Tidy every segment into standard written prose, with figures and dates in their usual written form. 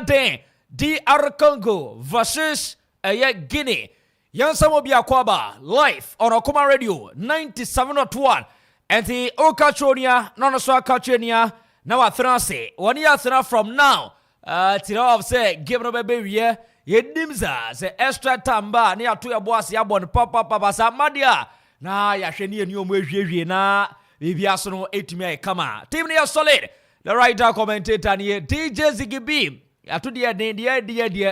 Then DR Congo versus Guinea. Yansamo Biakwaba live on Okuma Radio 97.1. And the Okatronia, Nonoswa Katrenia, now at Thrase. 1 year from now, Tino say, give no baby, ye dimza, the extra tamba, near to your boss, Yabon, Papa, Madia. Na Yasheni and you na Viviasono 8 me come on. Team near solid. The writer commentator near DJ Ziggy Beam. Atu dia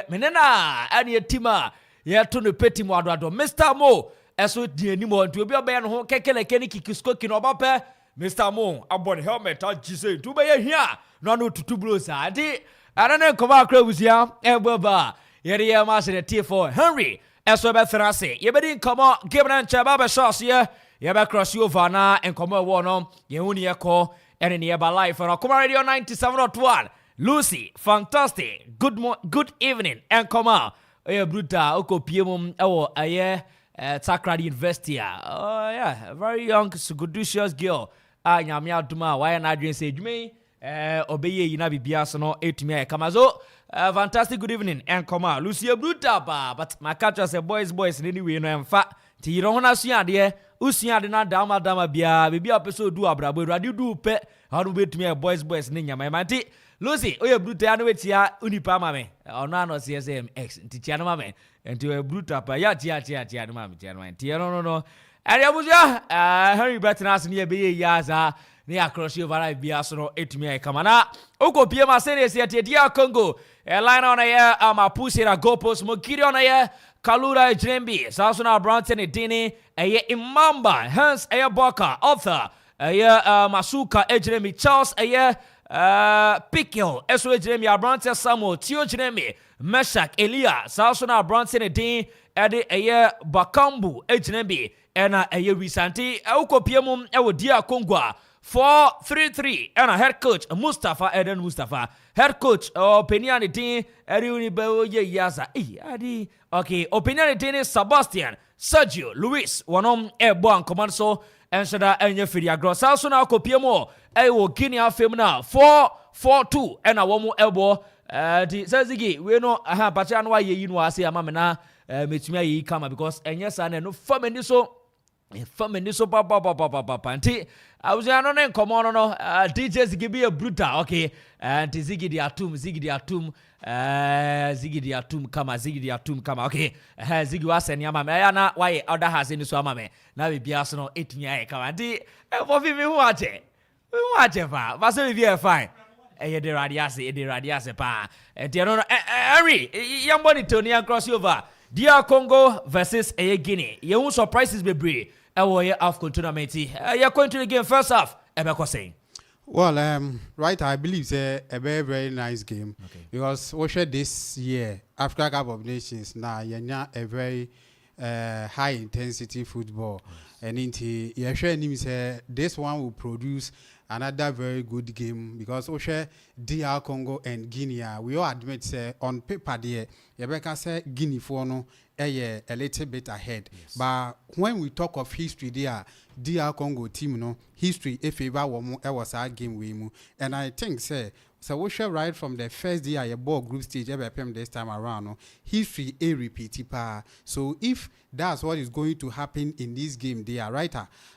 menena ani tima ya tunu peti mwadwado Mr. Mo eso die ni mo ntu obi oba no ho kekele keni kikisko kino obape Mr. Mo abon helmet agise ntu be ye hia no no tutu bros adi anane nkoma akra busia eboba yeri ya ma se T4 Henry eso be thrase ye be di nkoma gibran chaba be shots ye be cross over na nkoma wo no ye huni ye ko ene ne ba live on Akuma Radio 97.1. Lucy, fantastic. Good evening. And come on. Bruta, oko piemum, Takrady University. Oh, yeah. Very young, seductious girl. Nyamia Duma, why an Adrian say, me, obey Yinabi Biasono, 8 me, Kamazo. Fantastic, good evening. And come on. Lucy, Bruta, but my catcher say, boys, anyway, no, in fact, you don't want to see dear. Usia de na dama bia, baby episode do abrabo, radio do pe, how do wait me a boys, ninya, my manti. Lucy, oye bruta no wetia unipa mame. Ona no CSM X titia no mame. Enti we bruta pa ya tia no mame tia no. Tia no. Ari abuja Harry Bertrand ne be yaza ne across over bia so no etumi ai kamana. Okopie ma series ya dia Congo. Line on air Mapusi na go post mo kiri on air Kalura Jembi. Saso na Brownton Edini Imamba hence Boka author Masuka Ejremi Charles Pickle, Eswe Jeremy, Abrantes Samuel, Tio Jeremy, Meshach, Elia, Salsona, Branson, a Dean, Eddie, Bakambu, Ejnembi, and a Risanti, Auko Piemum, Ewo Dia Kongwa, 4-3-3, and a head coach, Mustafa, Eden Mustafa, head coach, Opinion Dean, Eriuni Beoye Yaza, Adi, okay, Opinion Dean is Sebastian, Sergio, Luis, Wanom, Eboan, Comanso, and Shada, and Yefidia Gross, Salsona, Copiemo. Ewo Guinea film now 4-4-2 and a one more elbow Zazigi we know aha pacha why you know ase amamena metumi ayi kama because enye sa na no fameni so papa anti I was no nkomo no DJ Ziggy be a brutal okay and Ziggy di atum kama okay Ziggy was en yama me na why other has in so amame na be bia so no etumi ayi kama anti for me who ache Whatever, but so if fine. The radiase pa. Harry, young money Tony and crossover. DR Congo versus Guinea. You won't surprises be brave. AFCON tournament. You're going to the game first half. Saying. Well, right, I believe it's a very, very nice game. Okay. Because we share this year, Africa Cup of Nations, now you're not a very high intensity football. And into this one will produce another very good game because we share DR Congo and Guinea. We all admit say on paper there, Rebecca say Guinea for no a little bit ahead. Yes. But when we talk of history there, DR Congo team no history if ever was our game we move. And I think say so we shall right from the first day a ball group stage ever this time around. No? History a repeat pa. So if that's what is going to happen in this game there, right?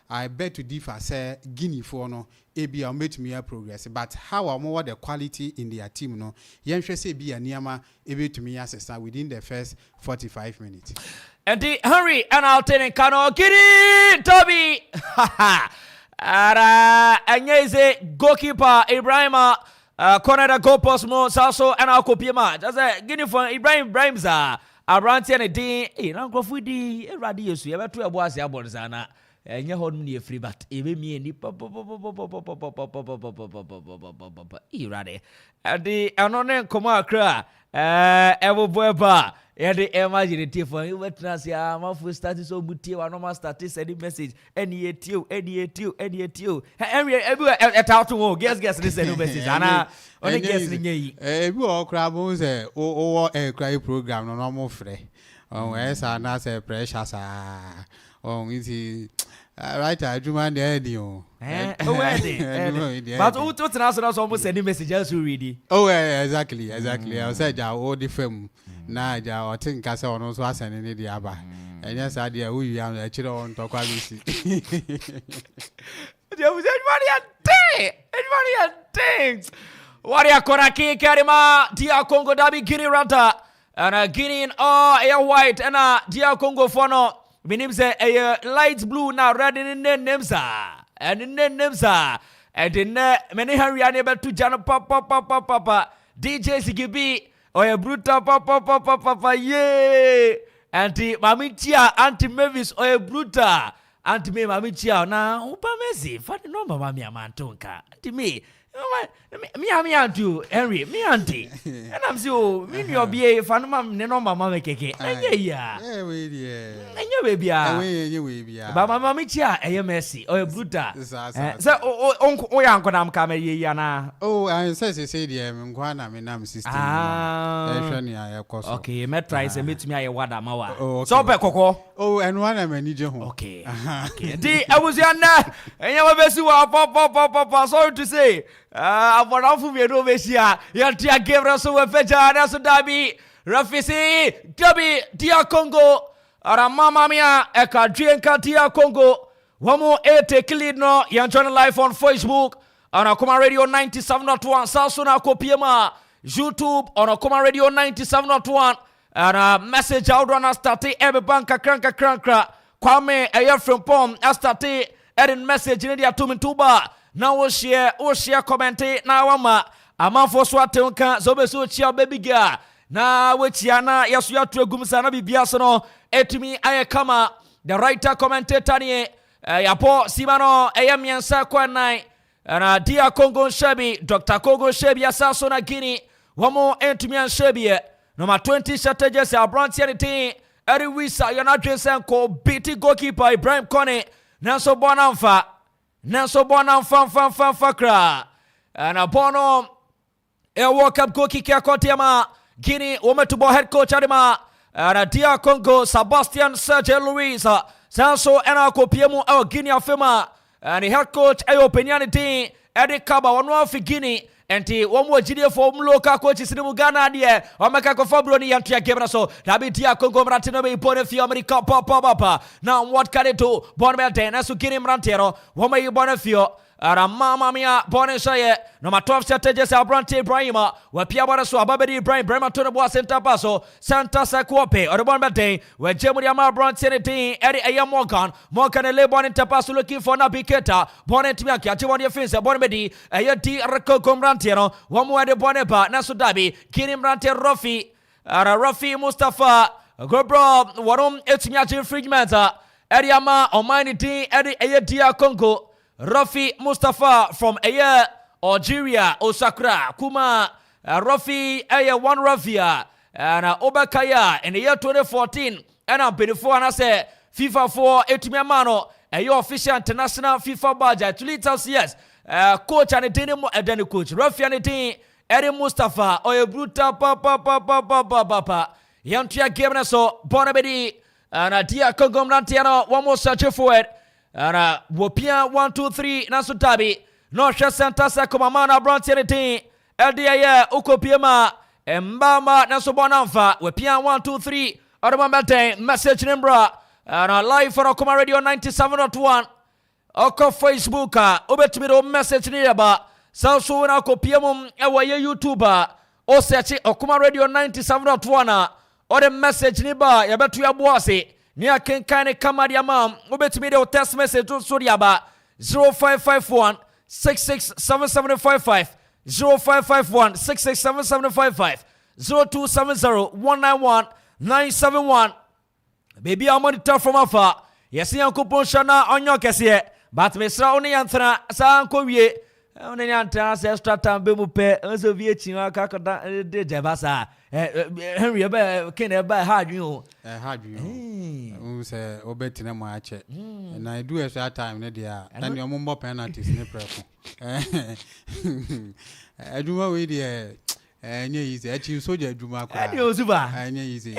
I bet to differ say Guinea for no AB will make me a progress. But how more the quality in their team no? Yen say be a niama able to me assess within the first 45 minutes. And the Henry and I'll tell you Kano Kiri Toby. Anyeze goalkeeper Barima. Corner go post mo also and I'll copy ma. Just a Guinea for Ibrahim za. Abranti and a day. Na Akropong di radio so. Ebe to ebo ase abonzana. Enye hodum ni free but ebe mi ni irade. Adi anone koma akra. Evo boeba. The imagine for you witness ya Amanfo status so mutie wa normal status send message any you everywhere at to guess this send message ana only guess ni we all crab say o cry program no normal free oh yes na say pressure sa oh it Right, I do man the idea. But who told us almost any messages you read? Oh, exactly. I said, all the film. Now, I think I saw no was an in the Abba. And yes, I dear, we are a children talk about this. There was anybody a things. Warrior Konaki Karima, Dia Congo Dabi Guinea Ranta, and a Guinea a white, and a Dia Congo Fono. My name is a light blue now, red in the names and in the names and in many Harry unable to Jana Papa DJ CGB or a bruta Papa yay Auntie Mamitia Auntie Mavis or a bruta Auntie me Mamitia now Upa Messi for the number Mammy Mantonka Auntie me me auntie Henry me auntie and I'm so me your BA fan mam ne no mama keke ya enye we bia ba mama me chia eye mercy o bruta so o ya nko na mka me ye na oh I say dey nkwa na me nam system hwe ne ya koso okay me try say metumi aye wada ma wa so pe kokko oh and one am ani je ho okay di abusia na enye we besi wa pop sorry to say Amanfo me no besia ya tia Gabriel so we feja na so dabi Rafisi dabi dia Congo ara mama mia e ka dwenka dia Congo wamo take lead no ya join live on Facebook on Akoma Radio 97.1 Saso na Kopiema YouTube on Akoma Radio 97.1 and message out on start ebe banka kranka kwame from pom start edin message ni dia tumintuba na wo share comment na wama Amanfo so atenka so be so chia baby girl na we chia na yaso ya tuagum sana bibia so no etumi aye kama the writer commentator ni yapo simano miensa kwa nai na dia Congo Shebi Dr. Congo Shebi asaso na Guinea wamo etumi an Shebi number 20 strategies ya branch anything eri wisa yana dwesen ko biti goalkeeper Ibrahim Kone Nanso Bonamfa Fakra and a Bono a World Cup goalkeeper Kotiama Guinea Wometubo head coach Adima and a Dia Congo Sebastian Sergio Luis Sanso and Akuffo our Guinea Fema and the head coach Ayopenianity Eddie Kaba one of Guinea and the one more GD for local coaches in Uganda there or make a Brony and Tia Gabraso Dabitia Congo Bratino Bonifio America Papa now what can it do Bonmel as to get him Rantero one may Bonifio Mama Mia Bonishaye number 12 strategies Abrante Barima where Piabara so Babadi Ibrahim Barima to the boss Santa Paso Santa Sakuape or the Bonbate where Jemudiama Brant Senate Eddie Aya Morgan and Lebon in Tapaso looking for Nabiketa Bonnet Miaka Chiwani Fins Bonbedi Ayati Rako Combrantero one more the Bonepa Nasudabi Kinim Rante Rafi Mustafa Gobro Warum Etmiachi Frigmenta Ediama Omanity Eddie Ayatia Congo Rafi Mustafa from Algeria, Osakra, Kuma, Rafi, one Rafia, and Obakaya in the year 2014, and I'm before and I say FIFA 4, Etimiamano, your official international FIFA budget, 2 liters, yes, coach and a then coach, Rafi and a team, Eddie Mustafa, or a brutal papa, Yantia Gabriel, Bonabedi, and a dear Congo Nantiano, one more search for it. Ara wopia 1 2 3 naso tabi no hwe Santa Sakomama na Brantierity LDA ukopiema mbama naso bonamfa wopia 1 2 3 oromambate message nimbra na live for Akoma Radio 97.1 oko Facebook obetumi message ni yaba sanso na kopiemu ewa ye YouTube o search Akoma Radio 97.1 or the message ni ba yabetu ya boase ni akenkane kama dia mam obetumi de text message to so dia ba 0551 667755 0551 667755 0270 191 971 baby I monitor from afar yes yankopon shana onyo kese but mesra oni yantra sa anko wie oni yantra se extra time be mu pe so vie chinwa kakoda de jebasa Henry ebe ken ebe hadwin say obetina mo ache na I do extra time ne dia and your mumbo penalties ne preko aduma we dia enye easy achi soja aduma kwa enye ozuba enye easy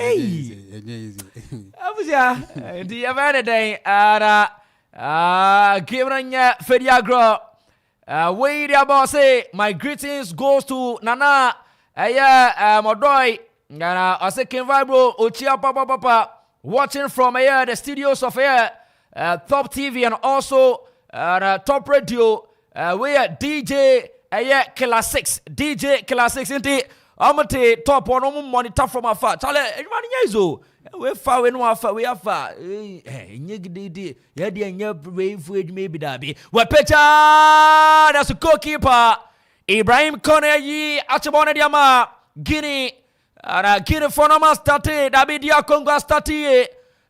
abuja di every day ara Gibranya Fediagro. Wait about say my greetings goes to Nana. Modoy. I say King Vibro Ochia Papa watching from the studios of Top TV and also Top Radio. Where DJ Killer 6 DJ Killer 6 inti amate top one monitor from afar. Chale anyone nyezo. We fa we no afa we afa nye gidi ye de nye we fu edwuma bi da bi we pecha that's a goalkeeper Ibrahim Kone yi achebone dia ma Guinea ara Guinea for no ma start da bi dia Congo start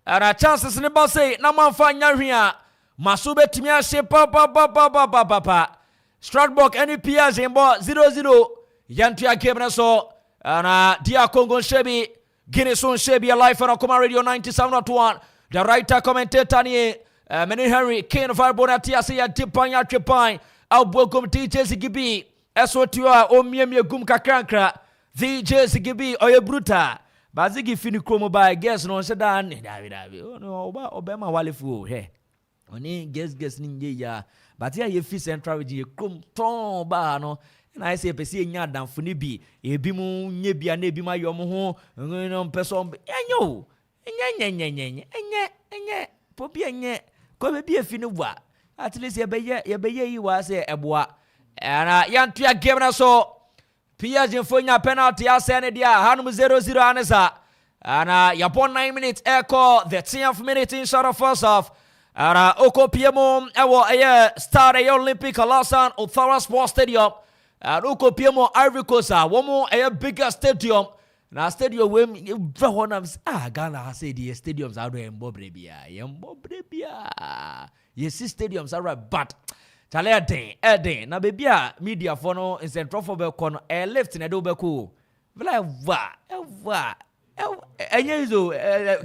ara chances ne ba say na man fa nya hwea masube timi ahye pa Stratbrook NPS in 0-0 yantia game na so ana dia Congo shebi Guinea son shebi live on Akoma Radio 97.1 the writer commentator ni Meni Henry King Vibona Tiasi ya Tipanya Tripan Albogum DJ Zigibi Esotua o miemie gum kakrankra DJ Zigibi oye bruta bazigi fini kromo ba guess no se dan David no obema walefu he oni guess ninje ya but ya ye fi central region ye krom ton ba no na I say pesi nya danfo ni bi ebi mu nye bia na ebi ma yom ho no peso enyo enye popi enye ko be bi efi ni bua at least ye beye yi wa say eboa na yantua game na so PSG fonya penalty asene dia hanum 0-0 anesa ana yapon 9 minutes echo the 10th minute in shot of first half ara okopiemo ewo start Olympic Alassane Ouattara Sports Stadium okopiemo Ivory Coast womo bigger stadium na stadium we Ghana say the stadiums are embobrebia yes stadiums are but chale den na bebia media for no in central for be kono left na do be ko vla wa enye zo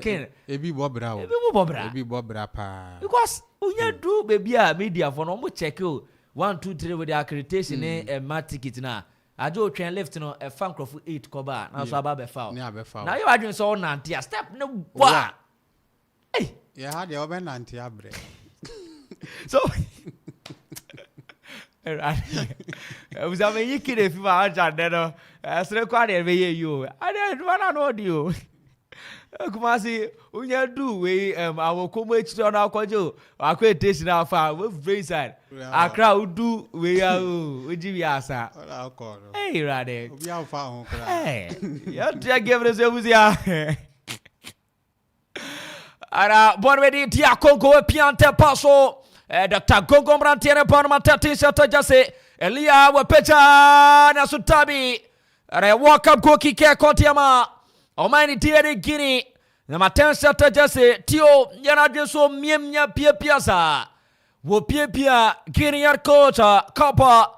ken ebi bobra pa because unya do bebia media for no mo check 1 2 3 with the accreditation and ticket na ajo train left no a fan crop 8 koba na so aba be foul na you adwin so nantia step no wa hey ya had the oben nantia bre so was a very kid if you are no as recorded be you I don't want to know you Kumasi unya do we our community on our kojo accreditation afa we very side Accra do we uji asa hey rade obi afa hon kra hey you give us ya ara bon ready dia Congo piante paso Dr. Gongo Mrantiere Panama Tatisha Tajase Elia Wapecha Nasutabi Re walk up go kick Kontiama Omani Tiere Guinea Na Matensa Tajase Tio Yana Jeso Miemnya Pia Piazza Wo Pia Pia Guinea coach Kappa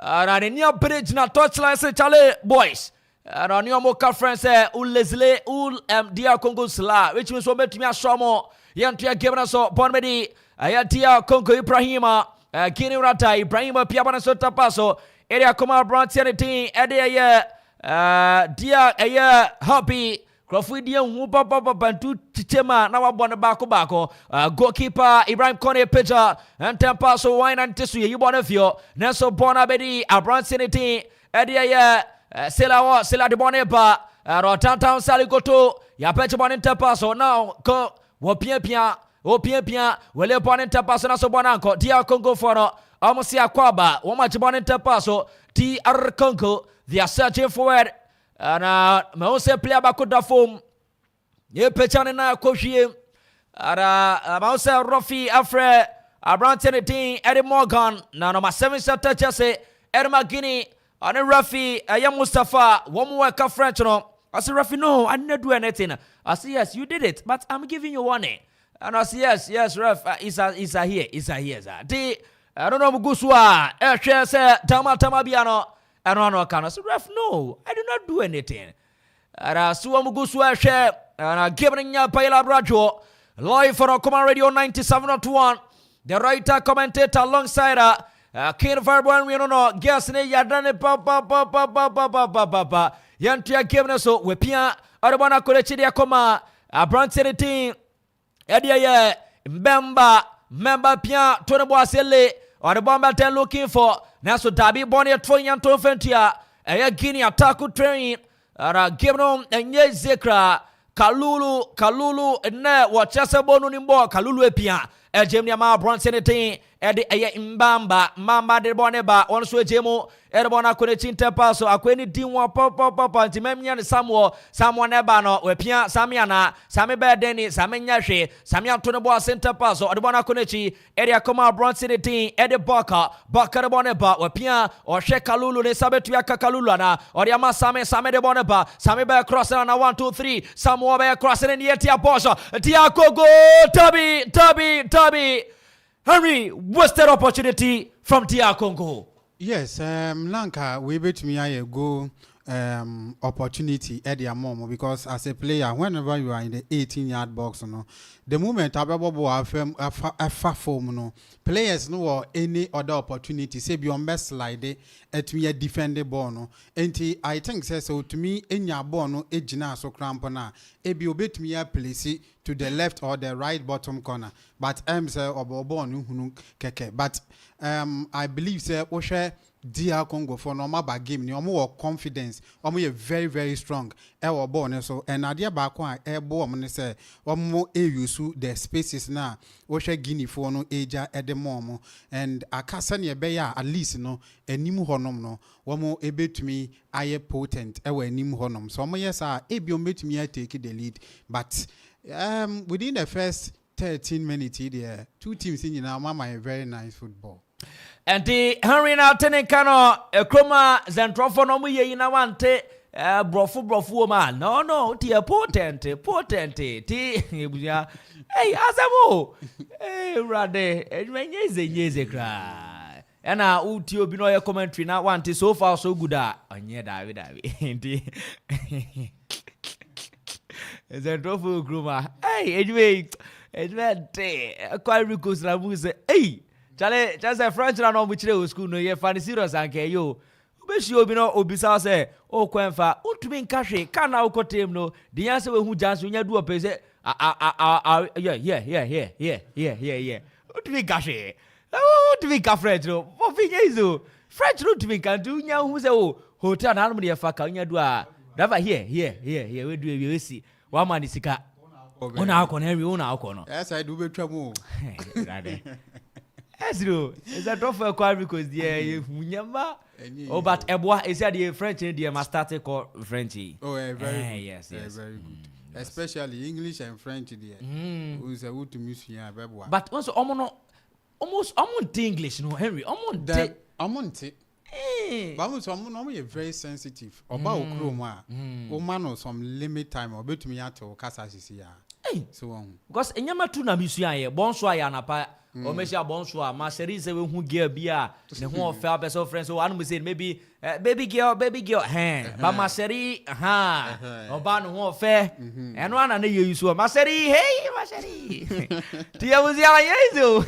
Rania Bridge na touchline se chale boys Rania mo conference ulezle ul dia Congo sla which means wo betumi ashomo yantua game na so bonmedi ayatia Congo Ibrahima Guinea Rata Ibrahima pia bana so tapaso area koma branch team ede dia happy Krofudia hu papa bantu tichema na wabona bako goalkeeper Ibrahim Kone Peja and tapaso wine and tisu you bona fio Nelson Bona bedi branch team ede Sela de Boneba Rotantown Salikoto ya pecha bona tapaso now ko Wopia wele bone tapaso na so bonanko dia Congo foro almost akwaba woma chibone tapaso DR Congo they are searching for it na me se player bakoda form ye pechane na kohwie ara ma se Rofi Afre Abrante team Eddie Morgan na number 7 shot chase Edma Guinea and Rafi Mustafa one work French no I say Rafi no I didn't do anything I say yes you did it but I'm giving you warning. And I say yes, ref. Is a here, sir. I don't know Muguswa. Share say Tama Biano. I don't know can I say ref. No, I do not do anything. And I saw Muguswa share and I giving ya Paila Brajo live for Akoma Radio 97.1. The writer commentator alongside King Verbo we don't know. Guess ne ya done papa. Yantia giving us so we pia. Arabana Kolechi dia koma. Branch team. Edia Mbemba member pia Tony Boasele or the bomber 10 looking for Naso Dabi Bonnie Troyan Tofentia a Guinea attack training Gibron and Ye Zekra Kalulu and ne Wachasa Bonu Nimbo Kalulu Epia Jemia Ma Bronson Tin Eddie Mbamba Mamba de Boneba also Jemo Erbona Kunechinta Paso Aqueni Dinwa Papa Timemian someone Ebano Wepia Samiana Sami Bedeni Samenyashi Samia Tonoboa Center Paso Adbona Kunechi Eddie Akoma Bronson Tin Eddie Baka Boneba Wepia or Shekalulu de Sabetuaka Kalulana or Yama Same de Boneba Sami Bear crossing on a 1 2 3 Samoa Bear crossing in the Etia Bosha Tiago Tubby Henry, what's that opportunity from DR Congo? Yes, Lanka, we bet me I go opportunity at the moment because as a player, whenever you are in the 18-yard box, the moment I form, players know any other opportunity. Say beyond best slide at me a defender ball. And I think so to me in your ball ejina so crampona. Ebi obet me a place to the left or the right bottom corner. But say obo keke. But I believe say Oshe DR Congo for normal bag game ni omo confidence omo very very strong e wo ball so and adia ba kwa e bo omo ne say omo use the spaces na Oshe Guinea for no eja e de mom and akasa ne be ya at least no anim honom no omo ebetumi aye potent e wa anim honom so omo yes ebi ometumi take the lead but within the first 13 minutes there two teams in now mama a very nice football. And the Henry now Tenekano, a chroma, Zentrofo no ye in a wante, brofu man. No, tia potent, tea, hey, Asamo, hey, Rade, and when ye cry. And now, Utio Binoya commentary now want so far so good. On ye, David, Zentrofo Gruma, hey, anyway, it's quite recus Ramuse, hey. Chale, just a French and on which they school no ye fancy serious and care you. Ubeshi obino obisa say, oh Quenfa, Utwin Kashi, can now cut him no. The answer who just when you do a pese, yeah. Utwin Kashi. Utwin French no. What thing is you? French Utwin can do now who's a hotel harmony of Fakanya dua. Never here, we do you see. One man is a on our corner, every own our corner. Yes, I do be trouble. Yes, no. Is that not for quite because but Ebois is the French the master called Frenchy. Oh, very good. Yes. Very good. Especially English and French there. Who is a good to miss here, but also almost English, no Henry. But I'm very sensitive. About Chroma. Man some limit time or bet me out to Casasisia. So because Enyama Tuna Musia, bonsoir Yanapa. O mesha bonsoir, ma chérie se we hu gear bia, ne hu fair person friends so one say maybe baby girl, but ma chérie o ba no hu fair. And one na you so ma chérie, hey ma chérie. Tia uzia yezo.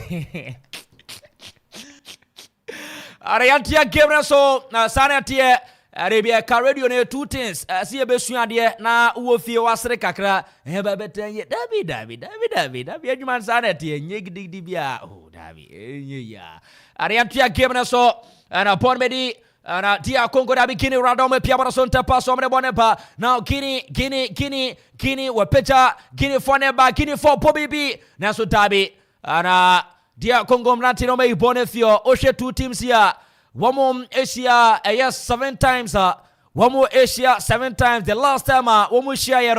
Ariantia Gabriel so na sanatie Arabia ka radio ne two things see e besua de na wo fie wasere kakra e ba betenye David adwuma sanatie nye gidigidi bia oh David ya Ariantia Gabriel so na upon medi na dia Congo da bikini random pia bora so ntepa so mne bonepa now Guinea we picture Guinea for neba Guinea for pobibi na so David na dia Congo mnati no me bonefio o she two teams here. One more Asia, yes, 7 times. One more Asia, 7 times. The last time, one more share,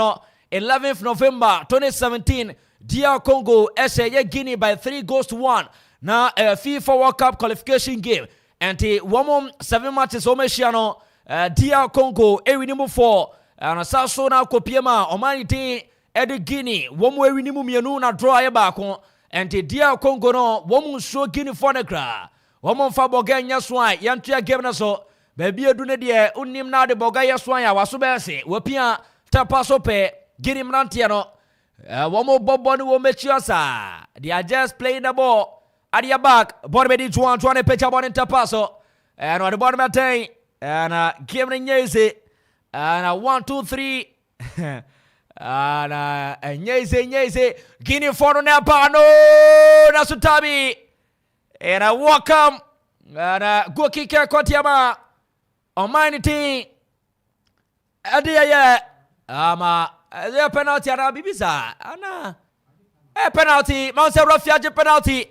11th November 2017, DR Congo, SA Guinea by 3-1. Now, FIFA World Cup qualification game. And one more 7 matches, Omeshiano, DR Congo, Ewinimu 4. And Sasso na Kopiema, Omanite, Edu Guinea, one more Ewinimu Mianu na draw Ebako. And DR Congo, no, one more show Guinea for the crowd. Woman fa boga nya swan yantua game na so baby edu ne de unnim na de boga ya swan ya waso be se wapia tapa so pe ginim nantia no woman bobo ni wo mechiasa they are just playing the ball at your back ball be di 2-1 pecha ball in tapa so and on the bottom of time and game ni nyeze and 1 2 3 ana nyeze Guinea for na pano na sutabi era welcome ana go kicker kotiama Omanity adiya ama the penalty ana bibisa ana penalty Mount Rafiaje penalty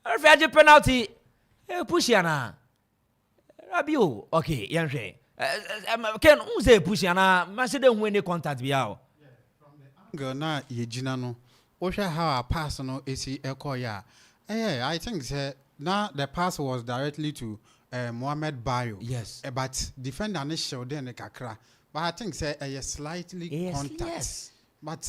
Rafiaje penalty push yana Rabio okay yanhwe Ken unze push yana masede hu any contact biao from the angle na yejina no wo hwe how a pass no esi ekoya I think say now the pass was directly to Mohamed Bayo. Yes. But defender ne showed then kakra. But I think say slightly contact. Yes. But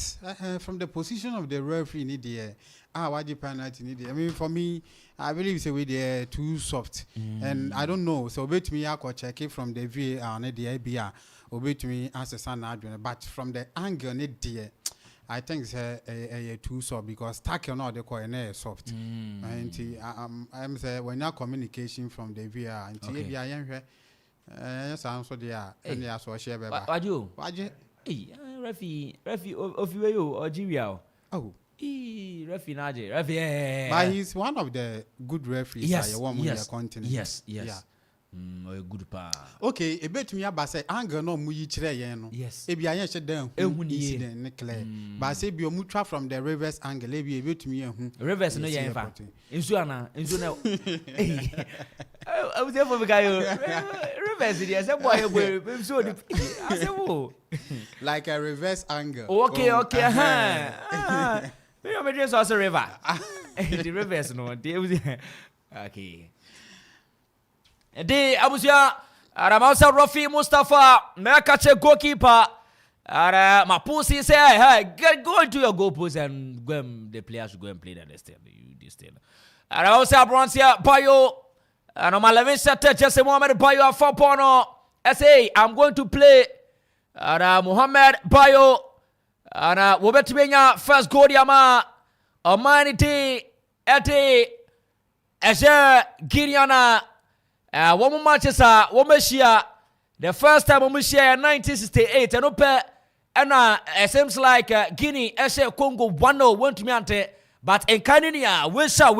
from the position of the referee in the why the penalty need I mean for me I believe say we they too soft. And I don't know. So wait me I could check it from the VAR and the IBR. Obey me as a son but from the angle need the I think it's a too soft because tackle not the corner soft. And I'm say when you communication from the VR and TBI yes answer there and they are so share baby. Waju? Refi of you or Jiria. Oh. Refi Naje. Refi. But he's one of the good referees yes, on the continent. Yes. Yeah. A good pa. Okay, a bit me about say anger no mu yichire yen no. Yes. E bia yen she dan incident ne clear. But say bi o mu tra from the reverse angle e bia bit me hu. Reverse no yen fa. Insu na I was there for the guy. Reverse there say boy so I say wo. Like a reverse angle. Okay. Me just also river. The reverse no. Okay. De abusia Ramausa Rafi Mustafa Mekache goalkeeper Mapusi say hey go into your goal post and go the players should go and play that this thing. Ramausa Bronsia Bayo normal 11 set Jesse Mohamed Bayo 4 pono say I'm going to play Mohamed Bayo wobetibenya first goal yama Omanity ete Eje Giriana one matches Womashia the first time Womashia in 1968 and ope and it seems like Guinea Eshe Congo 1-0 went to Miante but in Canada wish and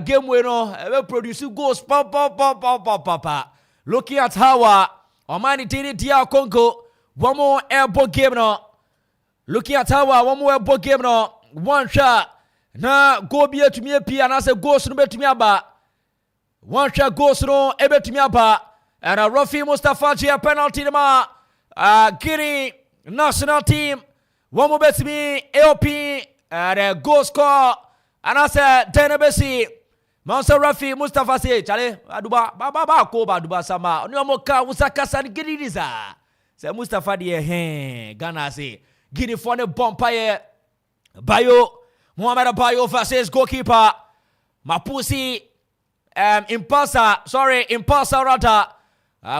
game winner produce goals pa looking at how Omanity DR Congo one more airborne game no looking at how one more airborne game no one shot na go be to me pia na say goals no betumi aba one shot goals no e betumi aba and Rafi Mustafa G penalty ma Guinea national team one more betumi AOP and goal score and I say Denebesi Mansa Rafi Mustafa say chale aduba ba ko ba aduba sama oni omo ka usaka san Guinea za say Mustafa de Ghana say Guinea for the bomb Bayo Mohamed Bayo versus goalkeeper Mapusi impulsor rather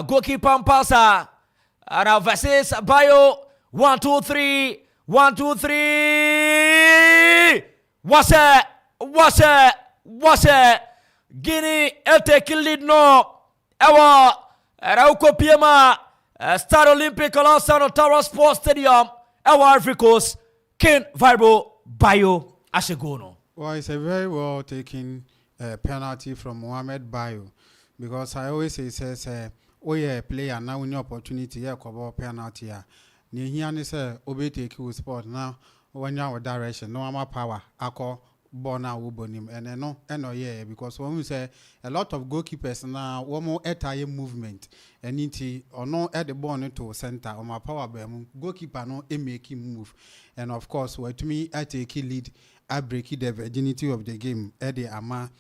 goalkeeper impulsor and versus Bayo 1 2 3 1 2 3 what's it Guinea take lead no ewa Akropong-Akuapem Stade Olympique alongside Tower Sports Stadium ewa Africa's Ken Vibro Bayo Ashegono. Well, it's a very well taken penalty from Mohamed Bayo because I always say says player now in opportunity cover penalty ni here say obe take you sport now when you have direction no ama power akọ bona ubonim and no because when we say a lot of goalkeepers now one more entire movement and it or no at the ball to center or my power beam goalkeeper no make him move and of course what me I take lead I break the virginity of the game at the ama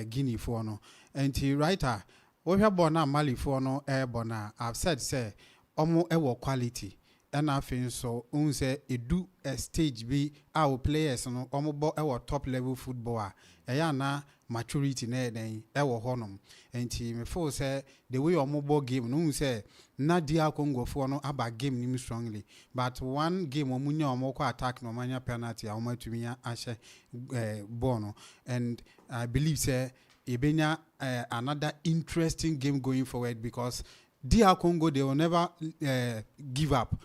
Guinea for no and the writer we have bona Mali for no bona I've said say omo ewo quality and I think so say it do a stage be our players no omo our top level footballer na maturity na den ewo honum and me for say the way omo game no say na dia Congo for no about game nim strongly but one game omunya omo ko attack no manya penalty omo tumi ashe ball and I believe say ebenya another interesting game going forward because DR Congo, they will never give up.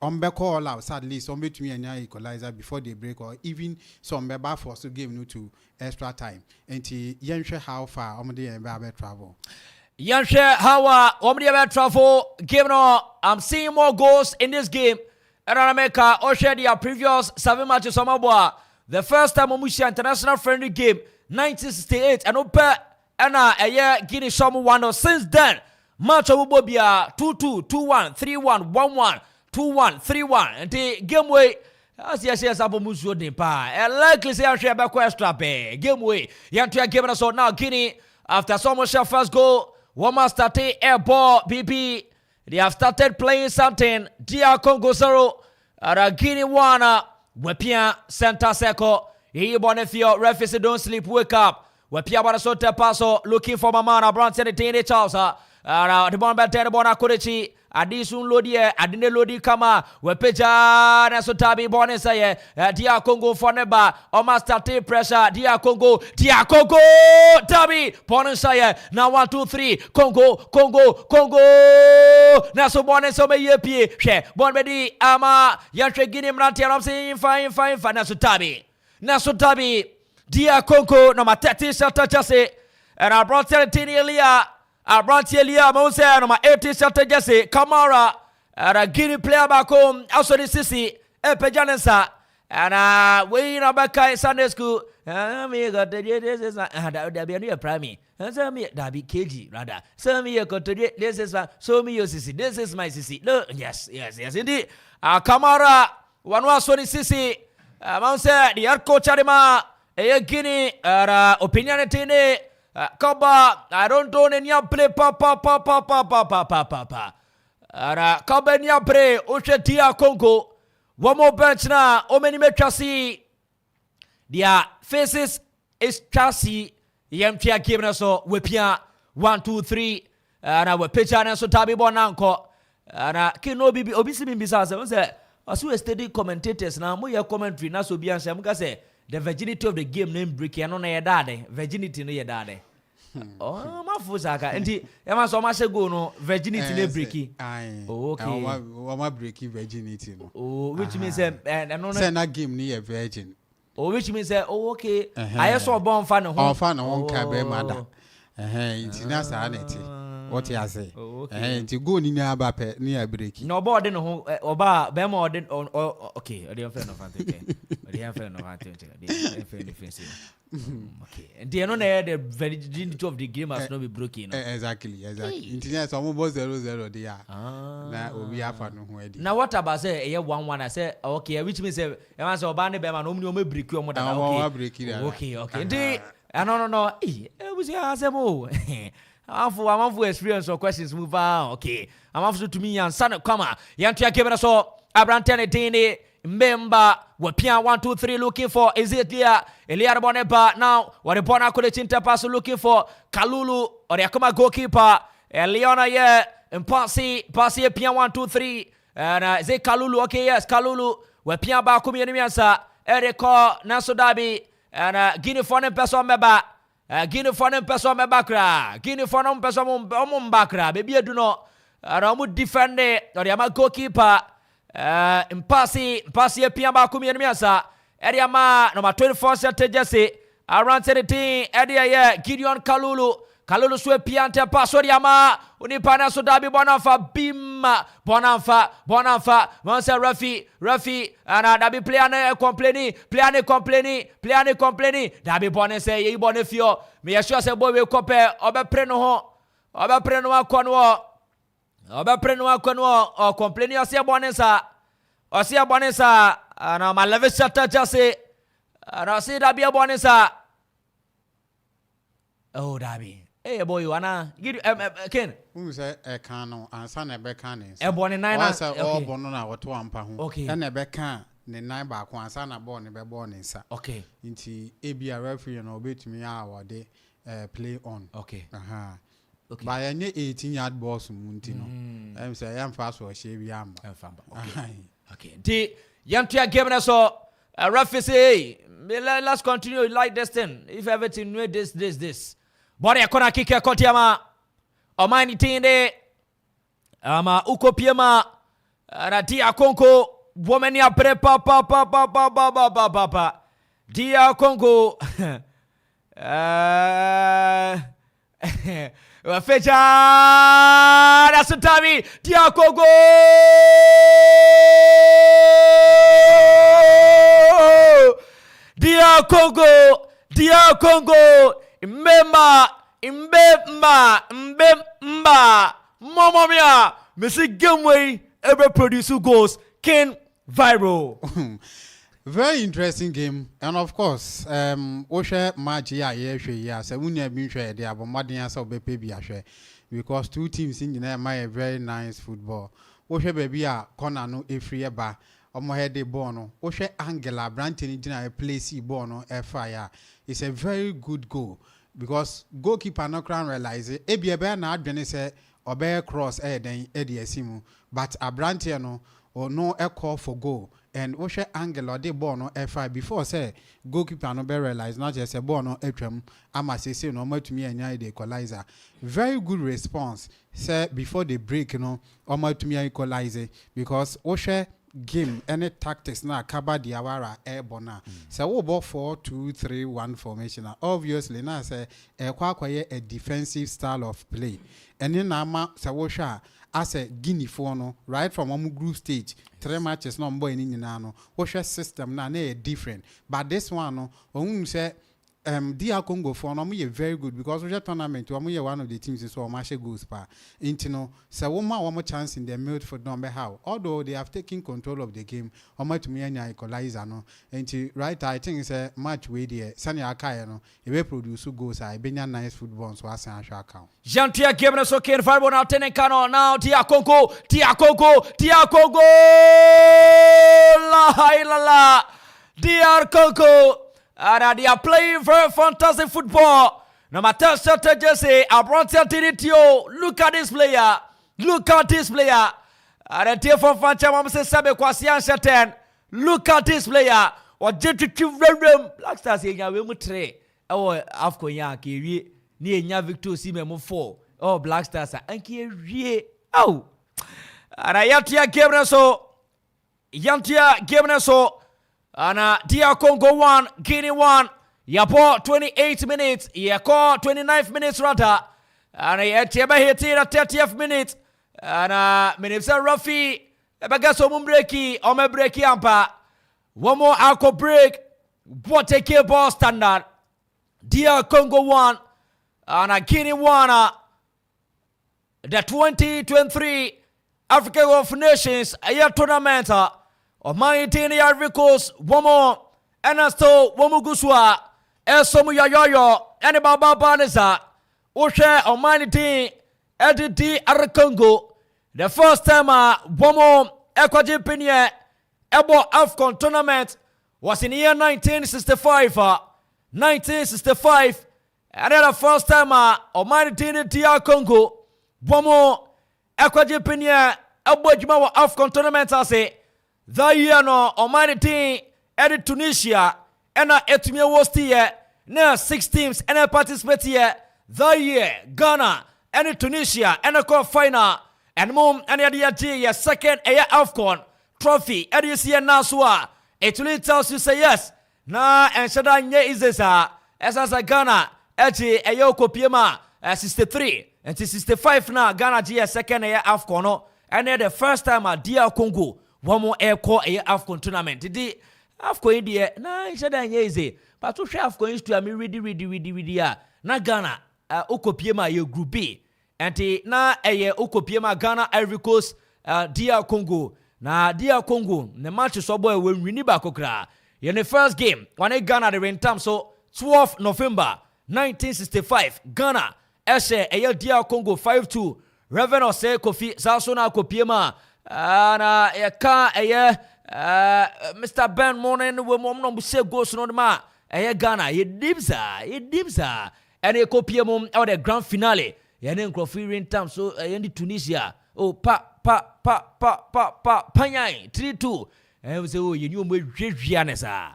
All out, sadly, some between and equalizer before they break, or even some member force to game to extra time. And Yansha how far Omdi and Babe travel. Yansha how Omdi travel. Game no, I'm seeing more goals in this game. And America, already their previous 7 matches. The first time Omusha international friendly game, 1968, and Ope and a year Guinea Shamu 1. Since then, match of Bobia 2-2, 2-1, 3-1, 1-1. 2-1, 3-1, and the game way. As yes, Abu Musu Nipa, and likely say I share back extra pay. Game way, Yantia giving us now Guinea after someone shall first goal. One started air ball, BP. They have started playing something. DR Congo 0, Guinea 1, Wepia center circle. Here Bonifio, referee don't sleep, wake up. Wepia Barasota Paso looking for Mamana Bronson and Tiny Charles. The ball by Tenabona Kurichi. Adisun Lodie, Adine Lodi Kama, Wepeja, Nasotabi Bonesaye, DR Congo Foneba, Oma started pressure, DR Congo, Tabi, Bonesaye, now 1, 2, 3, Congo, Naso Bonesome Yepi, She, Bonbedi, Ama, Yantre Guinea Mrantia, I'm saying fine, Nasotabi, DR Congo, no Matati Satachase, and I brought Elia. Abrantelia Mose no 80 shot Jesse Kamara and a Guinea player back home also the Sisi Pejanesa and we in Abaka Sunday school me got this is that be a new prime and so me that be KG rather so me got this is so me your Sisi this is my Sisi no yes indeed Kamara one was so the Sisi Mose the Arco Charima a Guinea opinionatine Kaba, I don't know any play papa. Kaba any play, Oshe Dia Congo. One more bench now, Omeni Metrasi. Their faces is chassis. Yemtia giving us so Wepia 1, 2, 3. And our pitcher and so Tabi Bonanko. And Kino Bibi Obisimi Bisasa was there. As we steady commentators now, more commentary now so be answer. Say the virginity of the game name Bricky and on your daddy. Virginity no your daddy. Oh, my fusaka. And he must almost go no virginity ne Bricky. Okay. One Bricky virginity. Oh, which means and no that game near virgin. Oh, which means okay. I saw born fan of home fan on Cabe Mada. It's not sanity. What you say? And to go near Bape near Bricky. No board in home or bar Bemo did on okay. I didn't fail no okay, and the the virginity of the game has not been broken. Exactly. Internet almost 0-0 there. Now we have no. Now what about say 1-1? I say okay, which means I was Obani Bema no break you more than okay. No. It was Amanfo experience or questions move on. Okay, Amanfo to me and son come on. Yantia giving us all Abrantene Dene. Member, Wapia 1, 2, 3 looking for is it there? Elia Boneba now. What the Bona Collechinta pass looking for Kalulu or the Akuma goalkeeper. Eliana, yeah, and Passy, Pia 1, 2, 3. And is it Kalulu? Okay, yes, Kalulu. Wapia Bakumi and Miasa, Eriko, Nasodabi, and Guinea Fonem Person Meba. Guinea Fonem Person Mebakra. Guinea Fonem Person Mumbakra. Maybe I do not. Ramu defend it or the Ama goalkeeper. Impasi pia ba kumi enemiasa area ma number 24 set Jesse around 17 area Gideon Kalulu swe pia ante paso area ma unipana so dabi bonanfa bima bonanfa once Rafi and dabi player complaining dabi bonne say ye bonne fio me assure say boy we compare obepre no akonu or complaining Osia Bonesa and my level shutter just say and I say that be a bonesa. Oh Dabi. Hey boy, you wanna give Ken? Who say a cano and son a becanis? A born in 9 hours. All bonona or 2 ampahu. Okay. And a becan, the 9 back one son a born a born in sa. Okay. Into ABA referee and obey to me our day play on. Okay. Okay. By any 18-yard balls, Muntino. I'm saying I'm fast for Shavy Yam. Okay. The Yantia giving us all a referee say, let's continue like this thing. If everything knew this. Body a corner kick a Kotiama. Omani Tinde. ama Ukopiema na DR Congo womani apre pa DR Congo Fecha Nasutami DR Congo DR Congo Mbemba Mama mia Missy Gameway ever produce goals can viral. Very interesting game, and of course, Osha match yeah, so we never been share there, but modern so be baby share because two teams in the my very nice football. Osha baby corner no a free bar. Omo head de bono. Osha Angela Branton in a place bono fire. It's a very good goal because goalkeeper no can realize it. Ebi ebe na adwene say obe cross then edi esimu, but a Branton no or no a call for goal. And Osha Angela de bono fire before say goalkeeper no be realize not just a bono etwem ama say no more to me and the equalizer. Very good response. Say before the break, omo to me equalize because Osha game any tactics na kaba di awara airborne so we ball 4-2-3-1 formation obviously na say kwaye a defensive style of play and then na say wo sha as a Guinea for no right from one group stage 3 matches no boy ni nyina no wo hwe system na different but this one no ohun say DR Congo for no me very good because we tournament we one of the teams so match goals pa intino so we ma one chance in the midfield number how although they have taken control of the game omo to me anya equalizer no enti right I think it's a match way there sani akai no e be produce goals I be nice football so asan ahwa account Jantia game na so ken fireball now Tenekano now DR Congo la DR Congo and they are playing very fantastic football. No matter strategy say, look at this player. And the team from Fancham say Sabe Kwasian Shatan. Look at this player. Or Jetty Black Stars in Yamutre. Oh, AFCON Yankee. Near Nya Victor Simemo 4. Oh, Black Stars. And Kiri. Oh. And I Yantia game so. And DR Congo 1, Guinea 1, Yapo 28 minutes, Yako 29 minutes rather, and Yetiaba hit at 30th minute, and Minipsa Rafi, Bagaso Mumbreki, Ome Breki Ampa, one more alcohol break, what a kill ball standard, DR Congo 1, and Guinea 1, the 2023 Africa of Nations, a year tournament, Omaitini Aricos, Womo, Anasto, Womuguswa, Esomu Yayo, and Baba Baneza, Osha, Omaniti, Editi Arakongo, the first time Womo, Equajipinia, Ebo AFCON tournament was in the year 1965, and then the first time Omaniti DR Congo, Womo, Equajipinia, Ebo Juma AFCON tournament, I say. The year no Omanity edit Tunisia and etumia was here now 6 teams and participate here the year Ghana and Tunisia and a cup final and mom and the second AFCON trophy and you see Naswa it really tells you say yes na and shada nye is this as a Ghana echi ayoko piema 63 and 65 now Ghana G second AFCON no and the first time DR Congo one more air call a AFCON tournament. Did AFCON India? Na ishada nyeze. But to share AFCON is to a ready. Na Ghana Ukopiema ye Group B. Anti na a Ukopiema Ghana Ivory Coast DR Congo. Na DR Congo. The match is so boy when we niba kokra. In the first game, when Ghana the rentam so 12 November 1965 Ghana Eshe a DR Congo 5-2. Reverend say Kofi Sasona Kopiema. And Mr. Ben Morning we mom say goes no ma Ghana he dibsa and a copy mom out the grand finale and then Crawford time so in Tunisia oh pa panyai 3-2 and we say oh you knew me Vianesa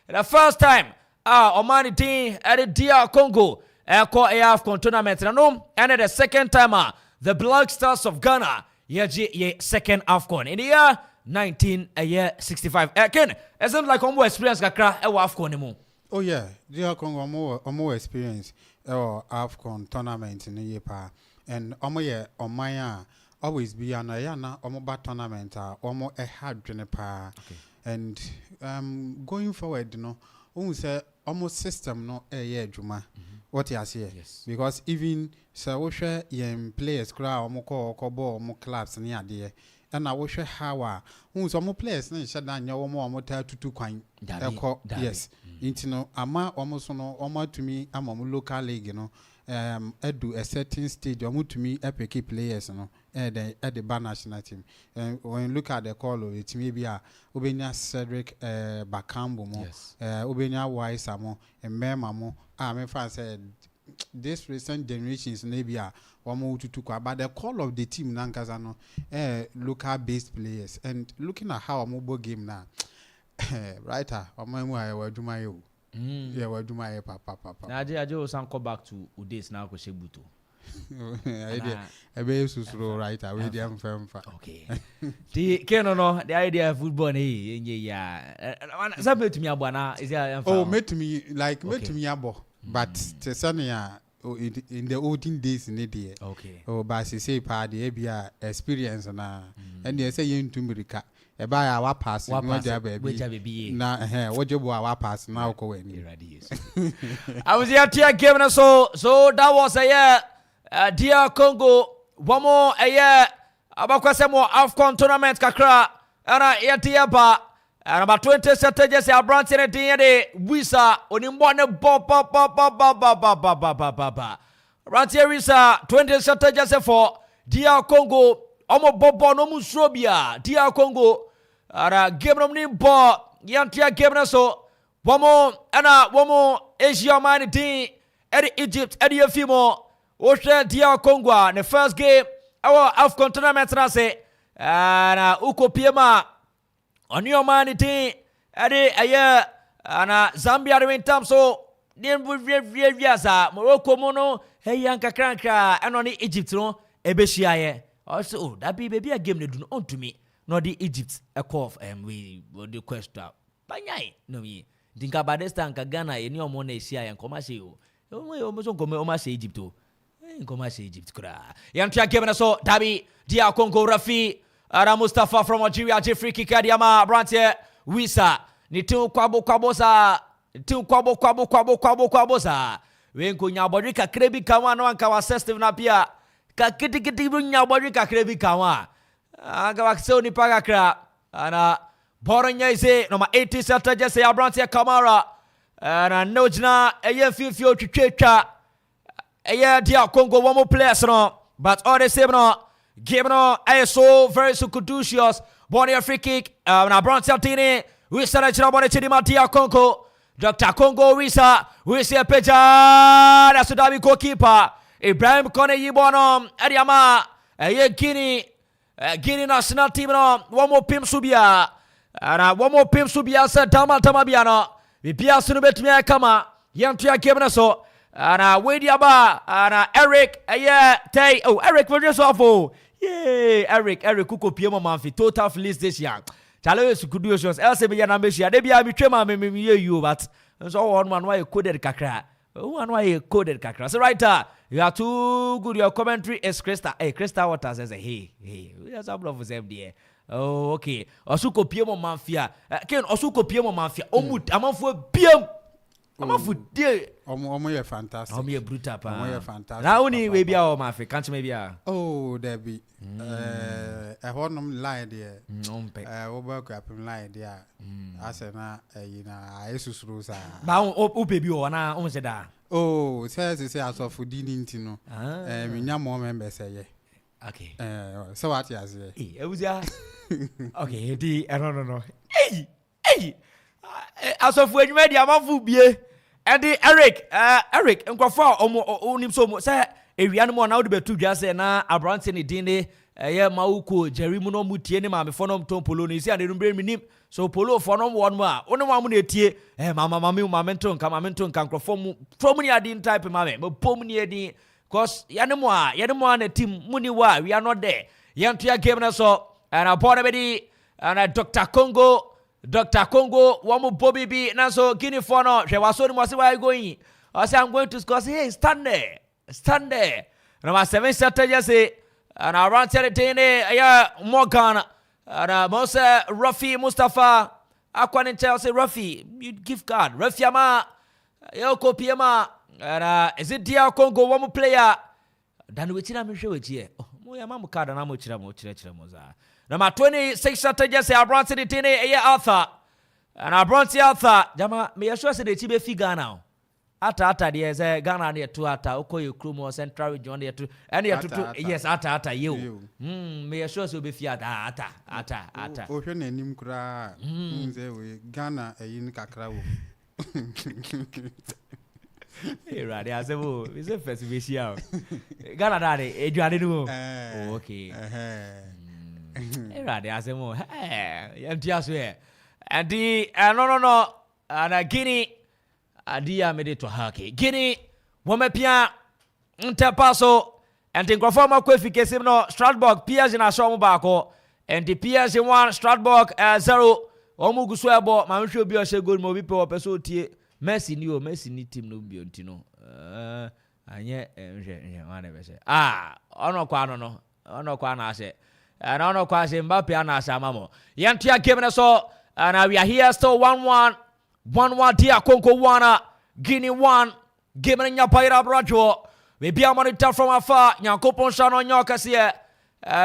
the first time Omanity at the DR Congo call AFCON tournament and the second time the Black Stars of Ghana ye second AFCON in the year 1965. Ken, isn't like almost experience kakra e AFCON ni mo. Oh yeah, DR Congo more experience AFCON tournament in the year pa, and Omaya always be an ayana omoba tournament omo a hard pa, and going forward, say almost system no juma. What you say? Yes. Because even so, we share players crowd omo ball omo clubs near there. And I wish how some players shut down your more to coin. Yes, into ama almost no almost to me, I'm a local league, do a certain stage, or to me, epic players, at the bar national team. And when you look at the call of it, maybe Ubenia Cedric Bakambo, Ubenia Wise, and Memamo, my friend said. This recent generations maybe are more to but the call of the team Nankazano local based players and looking at how a mobile game now writer or my way do my yeah will do my papa I just go back to Udes now ko Shebuto I be so writer we dem firm okay the the idea of football yeah something to me abana is met me like met me abo. But Tesania in the olden days in India. Okay. Oh, but say party ebia experience and they say you to America. E buy our pass baby. Na what job our pass now go any. I was here to give us so that was a year dear Congo one more a year abakwase mo AFCON tournament kakra era year ba. And about 20 strategies are branching at the Wisa on him one Rantier Wisa 20 strategies for Dia Congo Omo Bobo no Musrobia Dia Congo Ara Gabriel Bo Yantia Gabriel so Womo Asia Man team Eddie Egypt Eddie Fimo Osha Dia Congo the first game our AFCON tournament say and Ukopiema on your money team, Ade Zambia in terms so then Morocco mono, hey Yanka Cranka, and on the Egypt no, Ebeshia. Also, that be baby a game they do not to me, nor the Egypt a cough and we will do question. Banyai, no me. Think about this time, Ghana, and your money, Sia and Comasio. Almost on Comas Egypt. Comas Egypt. Yantia Kevin so, Dabi, Dia Congo Rafi. Ara Mustafa from Algeria, Jeffrey Kikadiama, Brantier, Wisa, Nitu Kwabosa, Kwabosa. Wenko Nyabodrika Krebi Kawa no ankawa sensitive na pia. Kakiti Nyabodrika Krebi Kawa. Agawaxo ni Pagakra. Ana Boronya ise number 80 Sata Jesse Brantier Kamara. Ana Nojna eye fifio chichecha. Eye dia Congo one more players no. But all the same no. Game no, so very sucudicious. Bonnie free kick. Na Bronze Tini. We start to Bonnie Chidimatia Congo. Dr. Congo Wisa. We see a peja. That's the Davi goalkeeper. Ibrahim Kone Yibonom. Adiama. Guinea national team no. One more Pim Subia. And one more Pim Subia said Dama Tamabiano. We Pia Sunubet Kama. Yantia game so. And Wadiaba. And Eric. Tay. Oh, Eric was just awful. Yay, Eric Kuko Piemo Manfi, total list this year. Challenge could do shows. Else be an ambition. They be a trema me you, but so one way you coded kakra. One way you coded kakra. So right you are too good. Your commentary is Krista. Hey, Krista Waters says hey. We are some of us there. Oh, okay. Osuko Piemo Manfia. Ken Osuko Piemo Manfia. Omut Amanfo Piem. Amanfo dear. Omo fantastic. Omo brutal pa. Omo fantastic. Now only we be our Manfia. Can't maybe oh, there be. I heard them lie there. Akropong-Akuapem lie there. I said na I Jesus Rosa. Ba o baby o na o say da. Oh, say as of Udini ntino. Me nya more members say. Okay. So what you say? Eh, was ya. Okay, no. Hey. As of when you made Amanfo bie. And the Eric nkwafa onim so mo say ewia no mo na wo de betu dwa say na abrante ne din ne ye mauko Jerry mu no mutie ne ma me fo no mton polo no isi ande no bre minim so polo fo no won mo a woni mo na etie mama nton nka nkrofo mu from ni adin type ma me pom ni adin because yanemo na team muni wa we are not there yantua game na so and upon bedi and Dr. Congo wamu Bobby B na so Guinea for no hwe waso ni mo say why going I say I'm going to score. Say, hey, stand there. Number 7 strategy say, and around 10 yeah, Morgan, and Mose Rafi Mustafa, Aquan say Rafi, you give card. Rafi ama, Yoko Piema, and is it dear Congo one more player? Dan we china me show it here. Oh, moya mamu card and amu chira moza. Number 26 strategy say around 10 yeah, Arthur, and around Arthur, Jama, me assure say the chibe figure now. Ata there say Ghana near to ata okoye krumo central region there to and there to yes ata you me assure you be fear ata o hwe na nim kura nze we Ghana ayin kakra wo eh right there say wo is a first be share Ghana da dey eduane no okay eh right there say mo yam tia so e and the no and Guinea Adia made to haki. Guinea, Womepia, Interpaso, and the Grafoma Qualification no Strasbourg, Piers in a Shomobako, and the Piers in 1, Strasbourg 0, Omuguswabo, Mamushu Biosha good movie per Pesoti, Messi new, Messi need team no Biontino. And yet, Ono Quana say, and Ono Quasi Mbappe and Asamamo. Yantia giving us all, and we are here still 1-1. 1-1 dia Congo 1 Guinea 1 game na nyapaira brajo we bia monitor from afar Akropong-Akuapem nyoka sie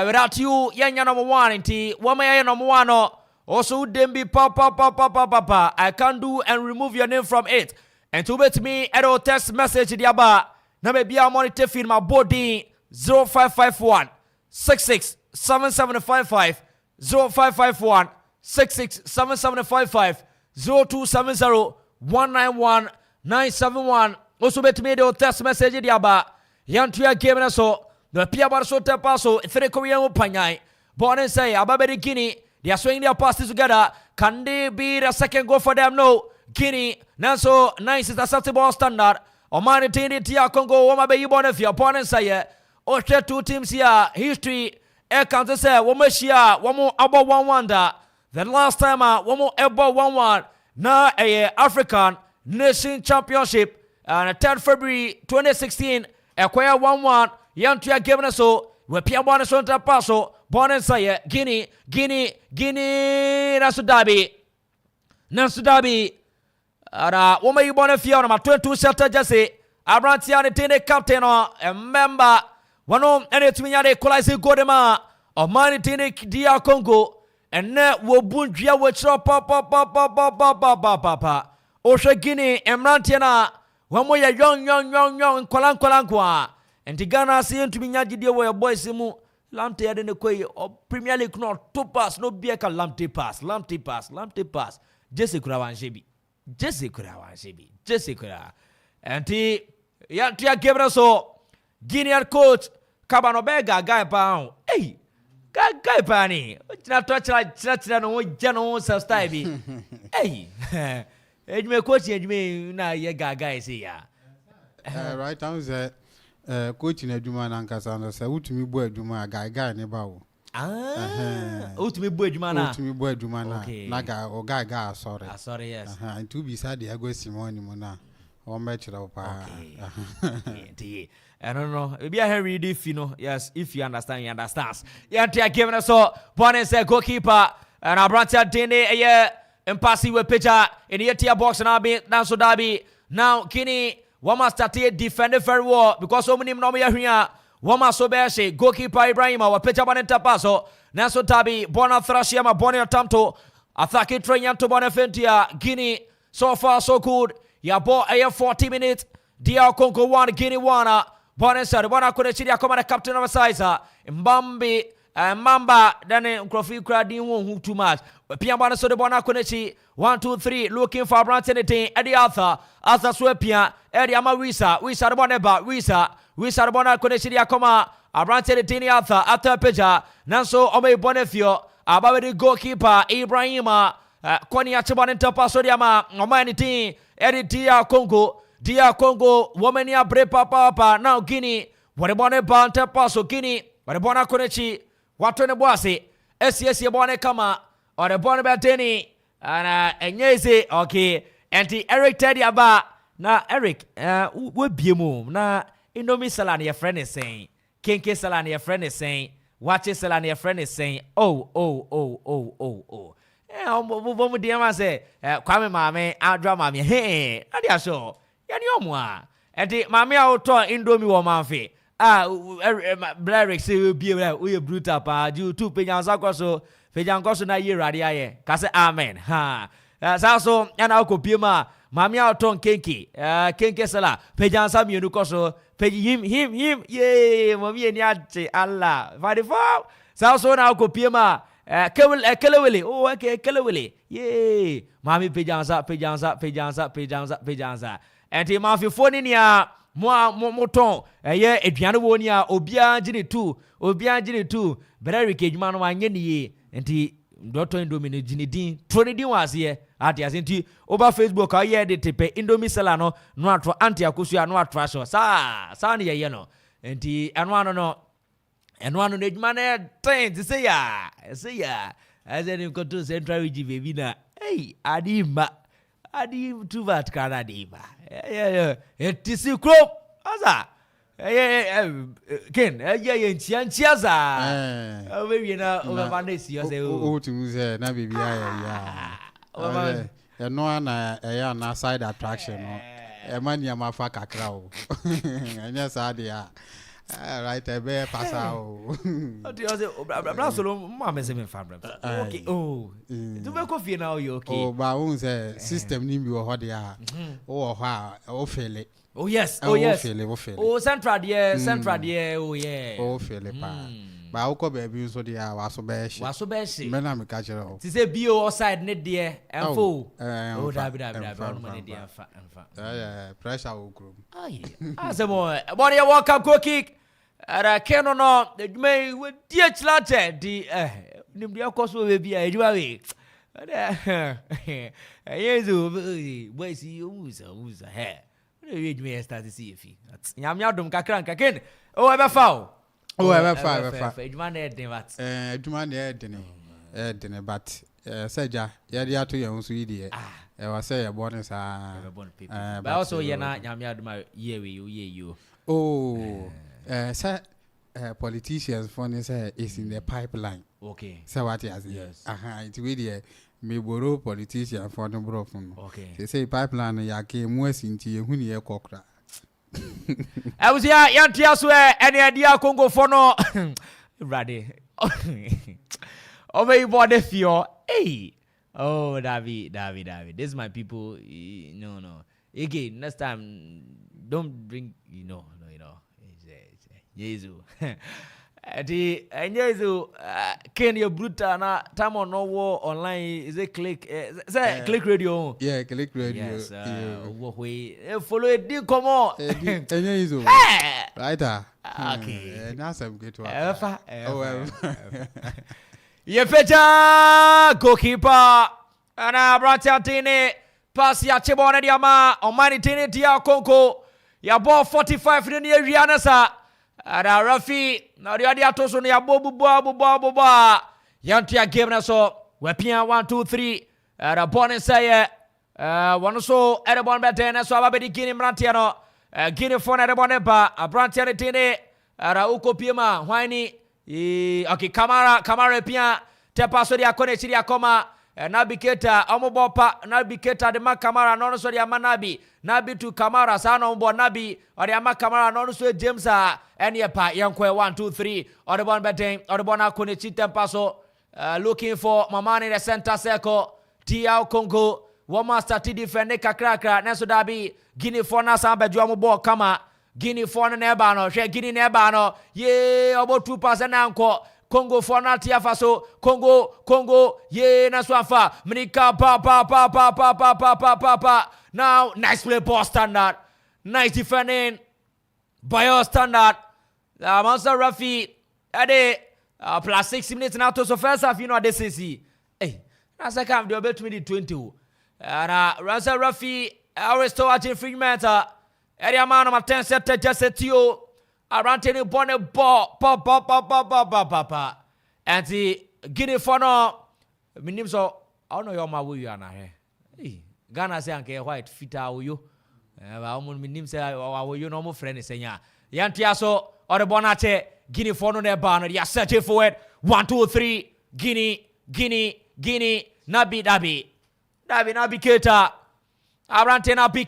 without you yenya number 1 nti wama yenya number 1 no also dembi papa I can do and remove your name from it and to bet me edo text message dia ba na me bia monitor film my body 0551 667755 0551 667755 0270-191-971. Also bet me the text message diaba. Yantua game na so. The Pia Barso Tepaso, 3 Korean Panyai. Born and say, Ababedi Guinea. They are swinging their passes together. Can they be the second goal for them? No. Guinea. Nanso, nice is the acceptable standard. Omani Tini Tia Congo, Woma Bayi Bonifia, Born and say, Osha 2 teams here. History. Air counter say, Womashia, one more about 1-1. The last time, one more about 1-1. Now, a African Nation Championship, and 10 February 2016, acquire 1-1. Yantua given us so, we Pia Bonison Paso, Bon and Saye, Guinea, Nasudabi, Woma you born a fear on my 22 shelter Jesse, Abrantiani Tene captain or a member, one on and it's me, I equalize Godema, or Mani Tene Dia Congo. And net will bunjia which up papa Osha Guinea and Rantiana when we are young Kolankwa and Tigana seem to be Yajidia where boys simu Lamte in the quay or Premier League not 2 pass no beer can Lamte pass Jesse Kurawan Shebi and he Yantia gave us so Guinean coach Cabanobega guy pound hey Guy pani, na touch no general style bi. Hey, me coach me na ye guy say ya. Right now say coach na adwuma na nkasa no say utumi bo adwuma guy ne ba wo. Utumi bo adwuma na. Utumi bo adwuma na. Na guy sorry. Sorry yes. And to be sad the go Simon mo na. O me chira pa. Okay. I don't know. Maybe I hear read if you know. Yes, if you understand, you understand. Yeah, they are giving us so. One is a goalkeeper and Abrantia Dene impassive with pitcher in the tier box and Abi now so Dabi now Guinea. Wama started defending very well because so many no here. Wama Sobeshi goalkeeper Barima wa pitcher Banenta Paso. Naso Tabi Bona Thrashiama Bonio Tamto Athaki Trayan to Bonafentia Guinea. So far so good. Ya bought a 40 minutes. Dia Congo 1 Guinea 1. Bonesa, the one I could actually come on a captain of a size. Mbambi, Mamba, then Akropong Crowding won't too much. But Piamana so the Bona Konechi 1, 2, 3, looking for Branson Eddie Arthur Swepia, Eddie Amawisa, we saw the Boneba, we saw the Bona Konechi Akoma, Abranson Arthur, after Peja, Nanso Ome Bonefio, Ababedi goalkeeper, Ibrahima, Kwani Achaban and Tapasodiama, Omani Eddie Dia Congo, woman ya bre papa now Guinea What about a banta paso Guinea? What about a Konechi? What on a bossy? SCS Bonne Kama or the Bonne Bateni and Yese, okay. And Eric Teddy Aba. Na Eric, what be move? Na Indomie Salani, your friend is saying. Kinky Salani, your friend is saying. Watch it, Salani, your friend is saying. Oh. What would the say? Kwame Mammy, I'll draw Mammy. Hey, I show. Yanyomo. And the Mammy out to Indomie woman fee. Blerick say will be a brute up. You two pigeons are so. Pigeon goes na year radia. Case amen. Ha. That's also an alcopima. Mammy out on Kinky. Kinky Sala. Pigeons are you so. Him. Yay, Mammy and Yachi. Allah. 54. South now copima. Kelawili. Oh, okay, Kelawili. Yay. Mammy pigeons up. And the Mafia phone in ya. Moton. Yeah, Adriano Wonia. Obia Gini 2. Berry cage man one yenny. And the Doctor Indomie Ginidin. 20 was here. At the Asinti. Over Facebook, I hear the tepe Indomie Salano. Not for Auntie Akuffo, not trash. Sani yeno. And the and one on the man train to say ya. As any go to Central baby na. Hey, Adima too bad Canadima. Yeah. It is you crop. Aza. Ken, Chiaza. Oh, maybe now over Monday, you say, oh, to say, na baby, yeah. No one a side attraction. A man Yamafaka crow. And yes, idea. Right, a bear pass out. Mamma is in fabric. Okay, oh, do make coffee now, you okay? Oh, Baun's system name you what they are. Oh, wow, oh, fail it. Oh, yes, oh, Central, yeah, oh, yeah. Oh, Philip. But I'll go baby, so they are was so bad. Men, I'm a catcher. Tis a bio outside net, dear, and full. Oh, pressure will grow. As a boy, body a walk up cookie. And I cannot know that may with dear latte, the course will be a jewelry. Here's where see who's a hair. Read me start to see if he. Yam yadum kakran kakin. Oh, ever foul. Oh, ever foul. Edman dinner, but Seja, Yadia to your own sweetie. I was say a bonus. But also, you're not yam yadum, you. Oh, sir, politicians funny say is in the pipeline. Okay. So what yes. It's really me borrow politician for the broken. Okay. They say pipeline ya came west into you when you cockra. I was here, Yantia swear, any idea Congo for no ready. Over you bought the fear. Hey. Oh, David. This is my people. No. Again, next time, don't drink, no. Jesus. Jesus, can you brutal na time on no war online? Is it click? Click radio? Yeah, click radio. Yes. We follow it. Do come on. Jesus. Right. Okay. Now some good one. You fecha goalkeeper. Ana Bratia Tini pass ya Chibona Diama. Omani Tini Dia Konko. Ya ball 45 in the area sa. Ada Rafi na dia atoso na bobu yantia game na so wepia 1 2 3 ada bonus say one so ada bon beten na so ababedi Guinea mrantia no Guinea phone ada bon ba abrantia ne tene ada ukopima hwani okay kamara pia te paso dia kone chiri akoma Nabiketa omobopa Nabiketa de makamara no so dia manabi Nabi to Kamara sana ombo Nabi or the makamara no so James and yepa yankwe 1 2 3 or the one betting or the one akone chite paso looking for Mamani in the center circle Tia Congo one master to defend kakrakra neso dabi Guinea for na samba juamobo kama Guinea for na eba no hwe Guinea na eba no ye obo 2% na anko Congo for na tia faso Congo ye na swafa mnika pa now nice play ball standard nice defending by your standard Master Rafi ade plus 6 minutes now to so first half you know this is hey na second half they bet me the 20 na Master Rafi restore watching free matter area man of 10 set just set you Arantini bonne ball pa. And the Guinea for no minim so I don't know your ma you na he. Ghana say anke white fita wo yo. Ba mo minim say wo yo no mo friend senya. Yantia so or the bonate Guinea for no ba no ya search for it. 1 2 3 Guinea Nabi Keta. Arante Nabi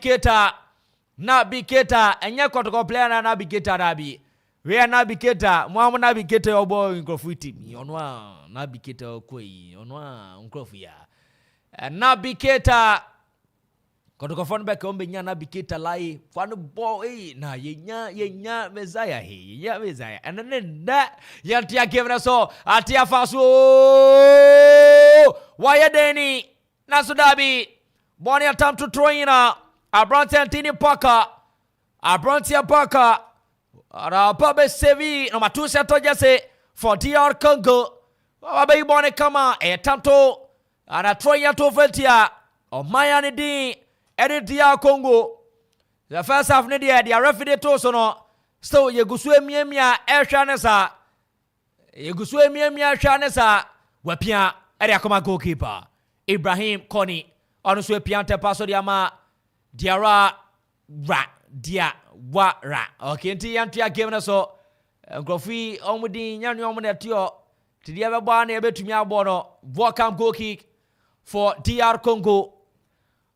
Keta enye kotoko player na Nabi Keta Nabi. We are Nabi Keta, Muhammad Nabi Keta obo nkrofo team. Onwa Nabi Keta okoi, onwa nkrofo ya. Nabi Keta kotoko fon back ombe nya Nabi Keta lai fanu ball na yenya mezaya he. Yenya mezaya. And then that yantia give so atia faso why Denny Nasudabi Bonnie attempt to throw in Abrontia Tini Parker Abrontia Parker Pabe Sevi no matu seto jase for DR Congo Wabe Bonnie kama attempt to and throw ya to Veltia or Mayani D edit DR Congo the first half nedia the referee to so no still yegusue miemia ehwanesa wapia area kama goalkeeper Ibrahim Koni onu so piante paso diama diara okay nti yantia game na so grofi omudi nyanu omune tio tidia be bwa na ebetumi abo no welcome goal kick for DR Congo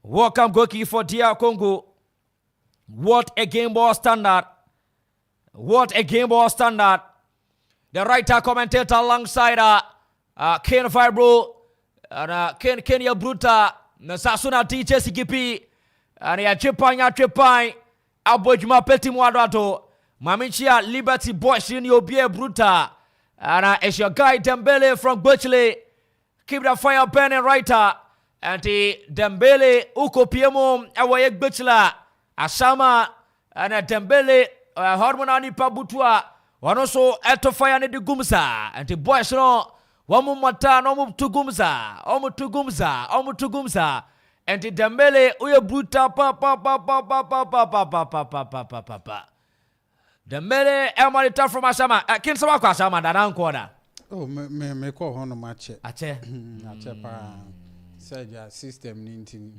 what a game ball standard the writer commentator alongside Ken Fibro and Kenya Bruta Nasasuna DJ Sikipi and ya Chepai Abojuma Peti Mwadrato Mamichia Liberty Boys in your beer Bruta and it's your guy Dembele from Birchley. Keep the fire burning, writer and Dembele Uko Piemo Awayek Birchla Asama and Dembele Hormonani Pabutua Wanoso eto fire ni digumza and the boys no wamu mata no mu tugumza and the Dembele uye bruta pa Dembele emanita from Asama kin sama kwa Asama dana nkoda oh me call hono mache ache pa Sergio system nintin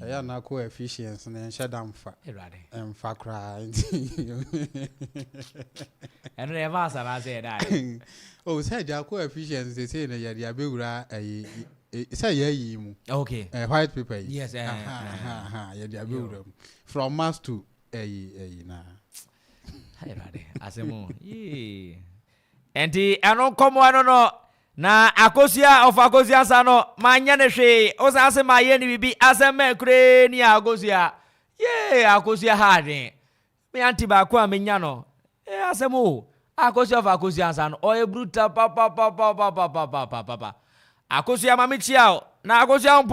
aya na coefficients na enshadamfa emfa kra and the master I say that oh Sergio coefficients they say na ya dia bewura say ye mu okay white paper yes ya dia bewura from mass to na asemo and the anon komo anono na akosia of akosia sano manya ne hwe osase maye ni bibi aseme kure ni akosia akosia hardin me anti ba kwa menya no asemo akosia of akosia sano o bruta pa akosia mamichia na akosia on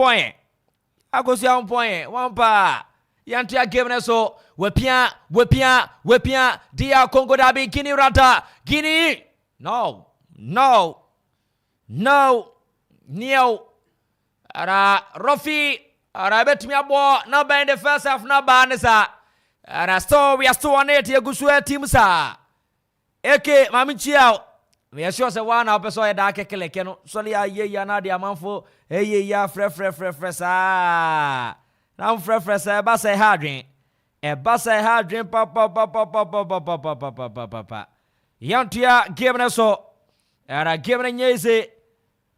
point one pa yanti game na so wepia dia Congo dabi Guinea rata Guinea no ara Rofi ara betumi abo na ba in the first half na ba nesa ara we are still on it yegusu team sa eke mamichia me sure say one na person e da kekeleke no so ya ye na de Amanfo ya fre sa na fre sa ba say hadwen pa yantia game na so ara game na nyeze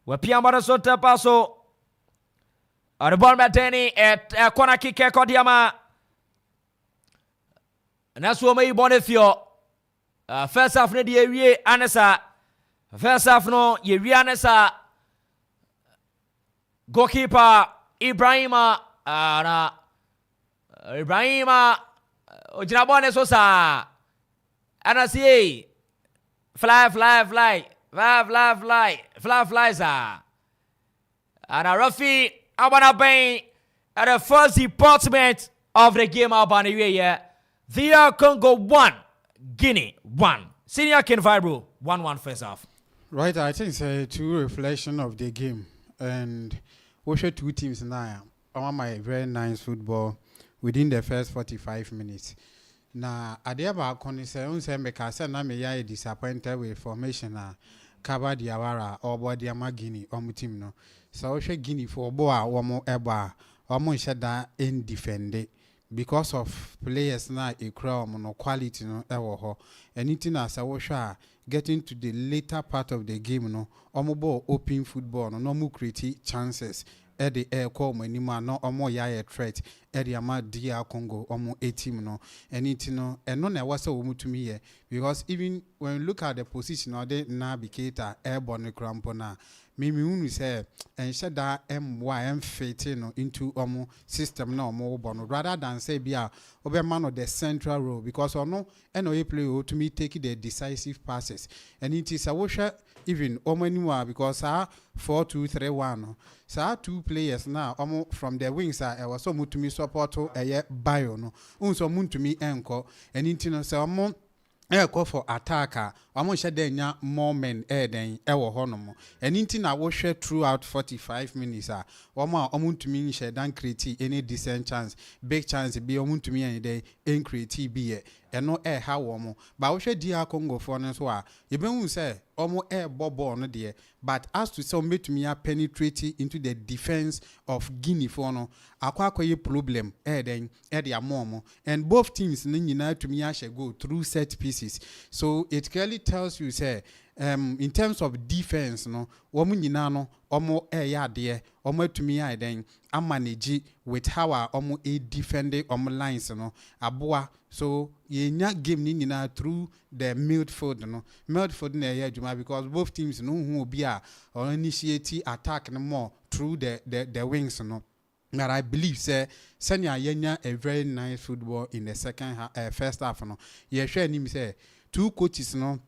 wapia mara so tapaso arbon bateni kona kike kodiama na so mai bonefio first half ne de ewie anesa first half no ye wi anesa goalkeeper Ibrahima ojina bone so sa anasi fly sir. And Rafi Abanabain at the first department of the game Abanawe. The Congo 1, Guinea 1. Senior Ken Vibro 1-1 first half. Right, I think it's a true reflection of the game. And we show two teams now. I want my very nice football within the first 45 minutes. na ade ba koni se unse me ka se na me ya disappointed with formation Kaba Diawara or Body Magini or Mutim no. So she Guinea for Boa or more Eba or more shada in defend because of players na a crown no quality no ever anything as I was getting to the later part of the game no omobo open football no more create chances at the air call manima no omo ya threat at the ama dia Congo omo 18 no anything no and no na was so to me here because even when you look at the position or the navigator airborne crampona Mimi unu say and shed that MYM fitting into system no more bono rather than say be a man of the central role because or no NOA play to me take the decisive passes and it is a washer even anymore because 4-2-3-1 so 2 players now from the wings I was so much to me support to a bio no unso mun to me enko and intino so call for attacker. I'm going to share more men then ewo honomo. Anything I will share throughout 45 minutes. Omun to me share dan create any decent chance, big chance be omun to me any day in create be and no air how womo. But I share dia Congo for us wa. Even say omo air bobo no dear. But as to some to me penetrating into the defense of Guinea for no akwa problem then the amomo and both teams nina to me go through set pieces. So it clearly tells you say in terms of defense no woman no omo ya de omo to me then I manage with how omo a defending omo lines no aboa so ye nya game ni na through the midfield no midfield na ya juma because both teams no who be or initiate attack no more through the wings no. But I believe Senya yenya a very nice football in the first half no. Ye share him say 2 coaches no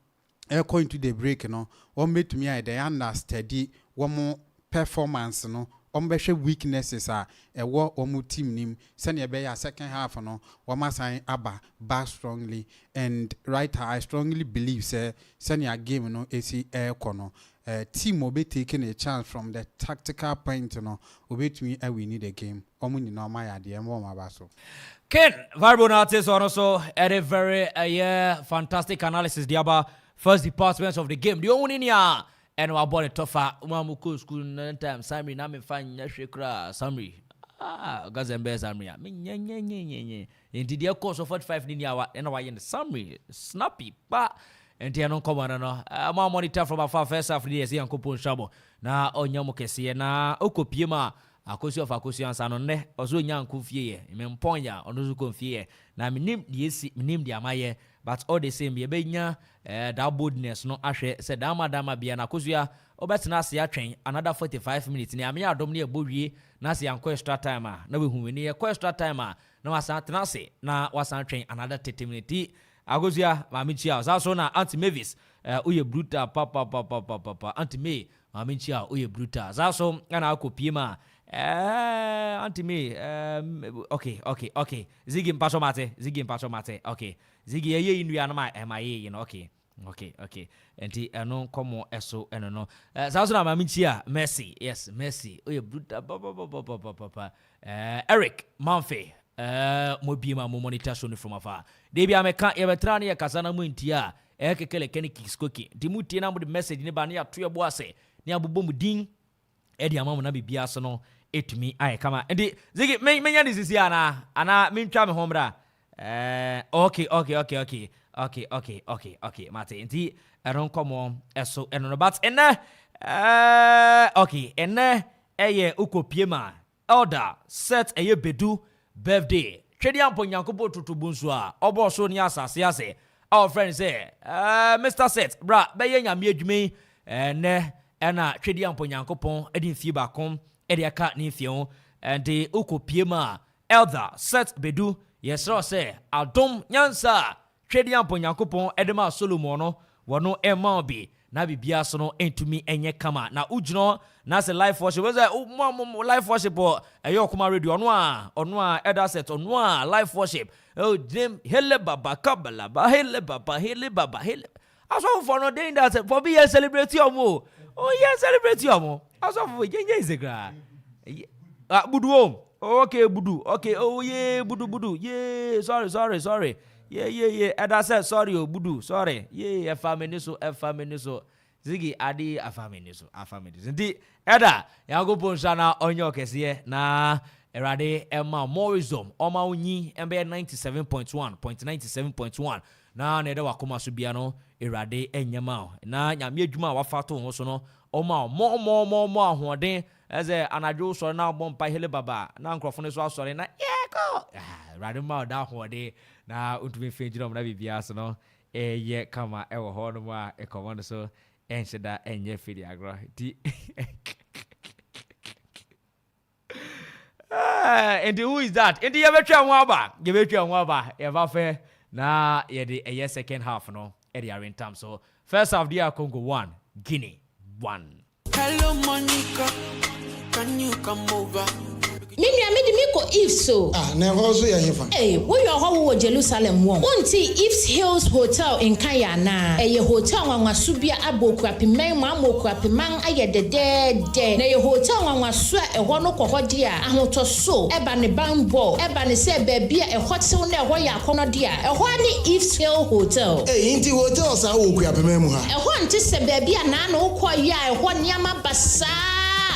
going to the break no. One made to me they understudy one more performance no. Weaknesses are a war or team name. Senya be second half no. One must sign Abba back strongly and right. I strongly believe Senya game no AC air corner. Team will be taking a chance from the tactical point, you know, will to me we need a game. Omuni no my idea more mabaso. Ken Varbonatis also had a very fantastic analysis diaba first departments of the game. The only nia and our body tougher Mamuku school time Samri na me fan shekra Samri. Gazembe Samri. Indeed the course of 45 ninia and why in the Samri snappy but and they don't come on no ma monitor from afar first half the year Akropong-Akuapem na onyamo kese na okopiem akosi of akosi ansa no ne ozo nyanku fie me mponya onozo konfie na minim di amaye but all the same ye benya that boldness no ahwe se dama bia na akosia obetena ase atwen another 45 minutes ni ame adom ne ebowie na ase anko extra time na we hu ni extra time na wasa tena ase na wasa atwen another 30 minutes Agozia mamichia zaso na anti Mavis uye bruta papa anti May mamichia uye bruta zaso ana akopiem anti May okay zigi mpacho mate okay zigi ye inua na ma ye you know okay enti eno komo eso eno no zaso na mamichia Mercy uye bruta papa Eric Manfe mobima mo monitor show from afar debi ameka yebetra ne yakasana mu ntia ekekele keniki skoki dimutie na mo de message ne ba ne ato yebo ase ne abobom din edi amamu na bibia so no etumi ai kama ndi zigi menya ni sisi ana mentwa me homra okay mate ndi eron komo eso eno no but ene okay ene eye ukopiem elder set eye bedu birthday Twedi Akropong-Akuapem tutubunsu obo so ni asase ase our friend say Mr. Set bra be ye nyame adwumi ne na Twedi Akropong-Akuapem edin fie ba kom edi aka ni fie ho and ukopiem elder Set bedu yesro say adom nyansa Twedi Akropong-Akuapem edema Solomon no wono ema bi na bibia so no entumi enye kama na ujno na se live worship we say live worship eyokuma radio ono a elder Set ono a live worship dem hele baba kabala ba hele baba aso for no day that for be celebrate omo celebrate omo aso for yenye izegra budu okay budu okay budu sorry Yeah. And I said, sorry, Budu, sorry. Yeah, a family so. Ziggy Adi, a family so. Indeed, Eda, Yago Bonshana, Onyo Kesie, na Erade, Emma, Morism, Oma Uni, MB 97.1. Na Neda Wakuma Subiano, Erade, Enyamao. Na Yamie Juma Wafato, Hosono, Oma, more, who are there. As a anajo so now bomb by hele baba na nkrofo so asore na go radima da ho de na untumi fenjiro na bibia so no ye kama e wo ho no ma e command so ensheda enye fidi agro di and who is that and you betwa nwa ba e ba fe na ye the second half no e dey in time so first half DR Congo 1 Guinea 1. Hello Monica, can you come over? Me ko if so. Never so ya hefa. Hey, wo yo ho wo Jerusalem wo. Wonti Ifs Hills Hotel in Kayana. Ye hotel wanwaso bia Akuapem ma Akuapem aye de. Na ye hotel wanwaso e ho no kokọ dia ahotoso eba ne bambo eba ne se ba bia e hotel na e ho ya akono dia. E ho ni Ifs Hills Hotel. Inti hotel sa wo Akuapem mu ha. E ho nti se ba bia na na ukọ ya e ho niama basa.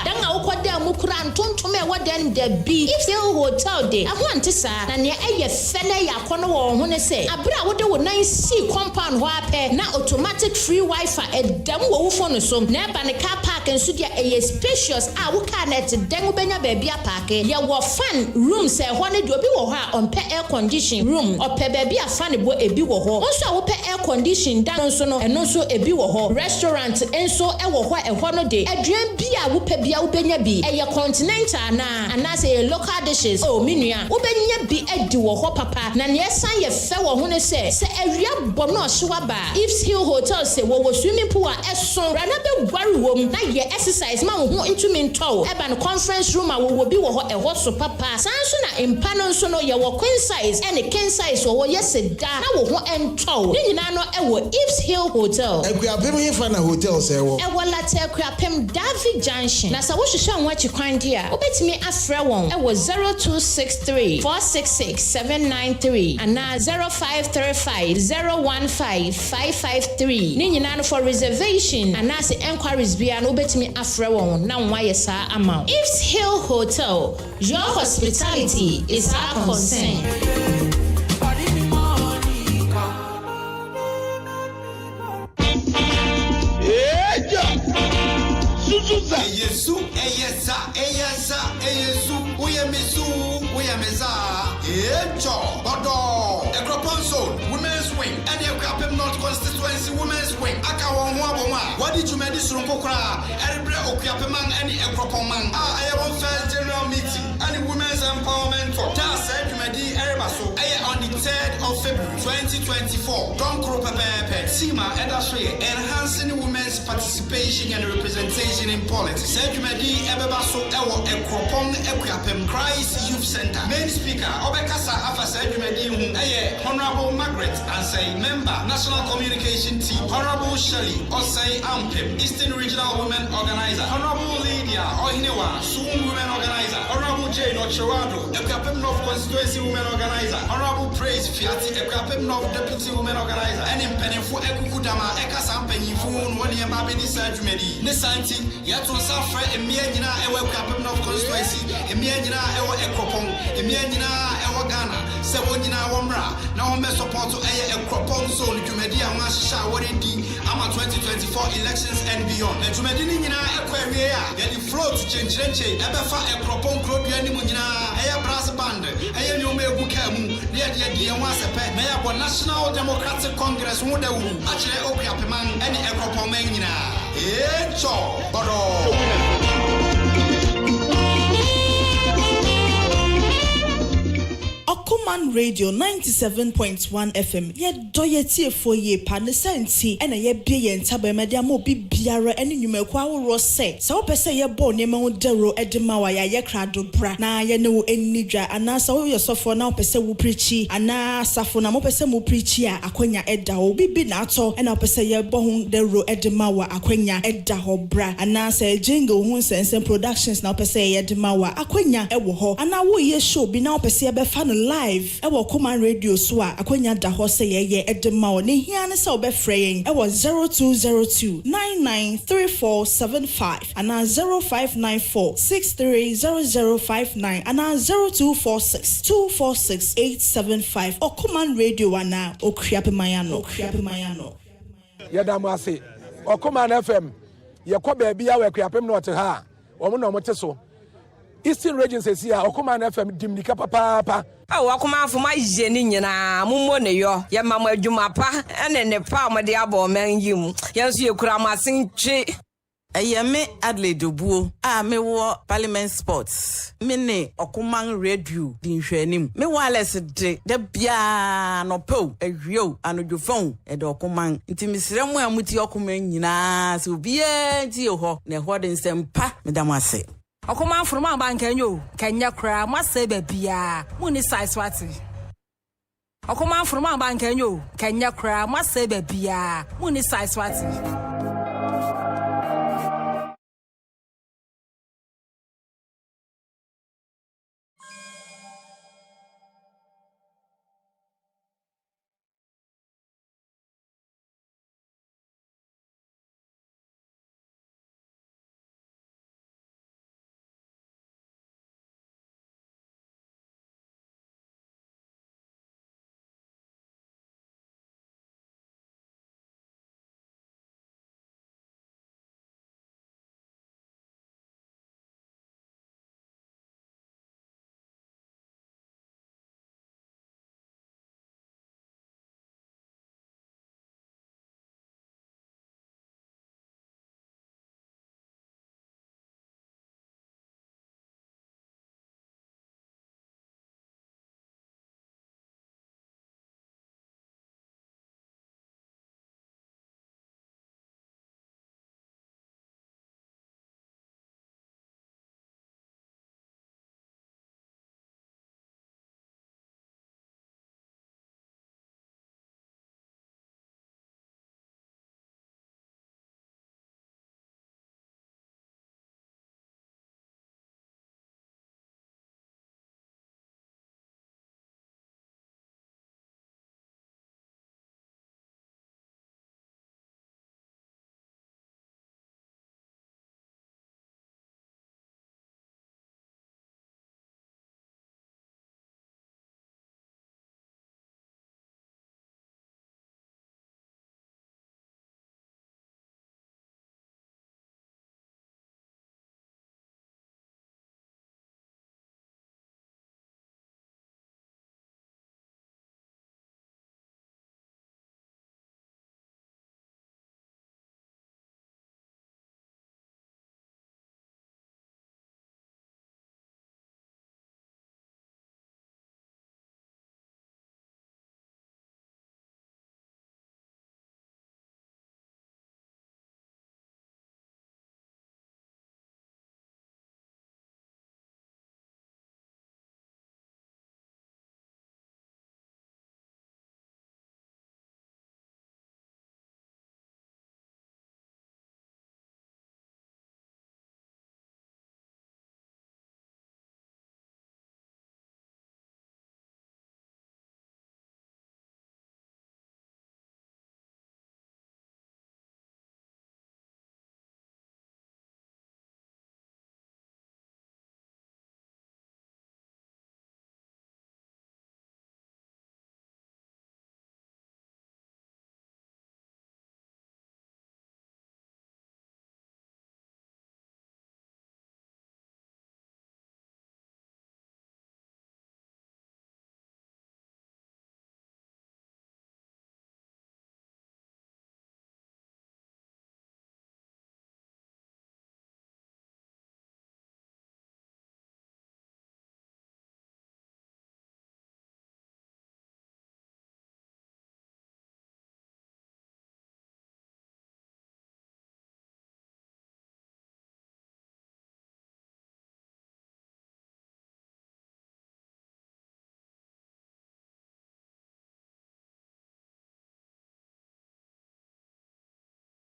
Danga ukọda mukura ntontom e wadan da bi if the hotel de ahwante sa na ne eye fene ya kono wo ho ne se abra wo de wo nan si compound ho ape na automatic free wifi edam wo phone so na ba ne car park enso dia eye spacious a wo car net den wo benya ba bia park ya wo fan room se ho ne de obi wo ho a on pe air condition room ope ba bia fan bo ebi wo ho onso a wo pe air condition dan so no eno so ebi wo ho restaurant enso e wo ho e ho no de aduan bia wo pe bia wo benya bi eye continental na say local dishes oh minua wo benya bi edi wo ho papa na ne san ye fe wo ho ne se awia bo no hyewa ba Ifs Hill Hotel se wo swimming pool a eso rana be gware wom na ye exercise ma wo ho ntumi ntow eba no conference room a wo bi wo ho e ho so papa san so na empa no so no ye wo queen size and king size wo ye seda na wo ho entow ni nyina no e wo Ifs Hill Hotel Akuapem hefa na hotel se wo e wo late Akuapem David Junction na sa wo hwehwe anwa chikwan dia obetimi afre won e wo 0263 466 793 ana 0535 015 553 ni nyina no for reservation ana se enquiries bia no obetimi afre won na nwa ye sa ama Ifs Hill Hotel, your hospitality is our concern. Yesu, Women's Wing, and the Akropong North Constituency Women's Wing. What did you make this room? Every Akuapem and the Akropong man. I have first general meeting and the women's empowerment for just said you made the Erebaso on the 3rd of February 2024. Don't crop a paper, Sima and Australia, enhancing women's participation and representation in politics. Said you made the Erebaso Akropong-Akuapem Christ Youth Center. Main speaker, Obekasa Afa said you made the Honorable Margaret and say member, National Communication Team, Honorable Shelley, Osei Ampem, Eastern Regional Women Organizer, Honorable Lydia Ohinewa, Soon Women Organizer, Honorable Jane Ochoado, Akuapem North Constituency Women Organizer, Honorable Praise Fiati, Akuapem North Deputy Women Organizer, and in Penifo Ekukudama, Ekasam Penifun, one year Babini Sajumedi, Nisanti, Yatu Safra, Emiana, Akuapem North Constituency, Emiana, Ekropong, Emiana, Ghana, Sebonina Wamra, now I'm support to Akropong Zone, Jumedia Masha, what it did, Ama 2024 elections and beyond. And Jumedina Aquaria, get the float to change, Ebefa Akropong Krobiani Munina, Aya Brass Band, Aya Nume Bukamu, Dia Wasepe, Maya National Democratic Congress, Mudawu, actually Akuapem and Akropong Menina. Echo, Bado. Akuman Radio 97.1 FM. Ye doye for ye panesanti and a ye be and tabamedia mo be biara and numekwa rose. So pese ye born ye mo dero edemawa ya ye crado bra. Na ye no enidra anasa wo yosofo na pese wo preachi ana safo na mo pese mo preachi a akwanya eda wo bibi na ato and pese ye born dero edemawa akwanya eda ho bra. Anasa jingle hun sense productions na pese ye edemawa akwanya ewo ho. Ana wo ye show bi na pese ye be fan live live ewo Okuman radio so a akonya da ho se ye edema o ne hia ne se obefre yen ewo 0202 993475 ana 0594 630059 ana 0246 246 875 Okuman radio ana Akuffo. Yadamase Okuman FM yekọ baabi a Akuffo no te ha omo no mote so Eastern region says here Okuman FM dimnika papa Amanfo ma je ni nyina mummo ne yo ye mama adwuma pa ene ne pa mo de abo man yim yenso ye kura masen twe Ayame Adelaide Obuo me wo Parliament Sports me ne Okuman Radio din hwanim me wireless de bia no po ahwio anodwofon e de Okuman nti misire mu amuti Okuman nyina so bia nti ho ne ho de nsempa me dam ase Okuman from bankanyo kanya kra mase ba bia mu ni size wati Okuman from bankanyo kanya kra mase ba bia mu ni size wati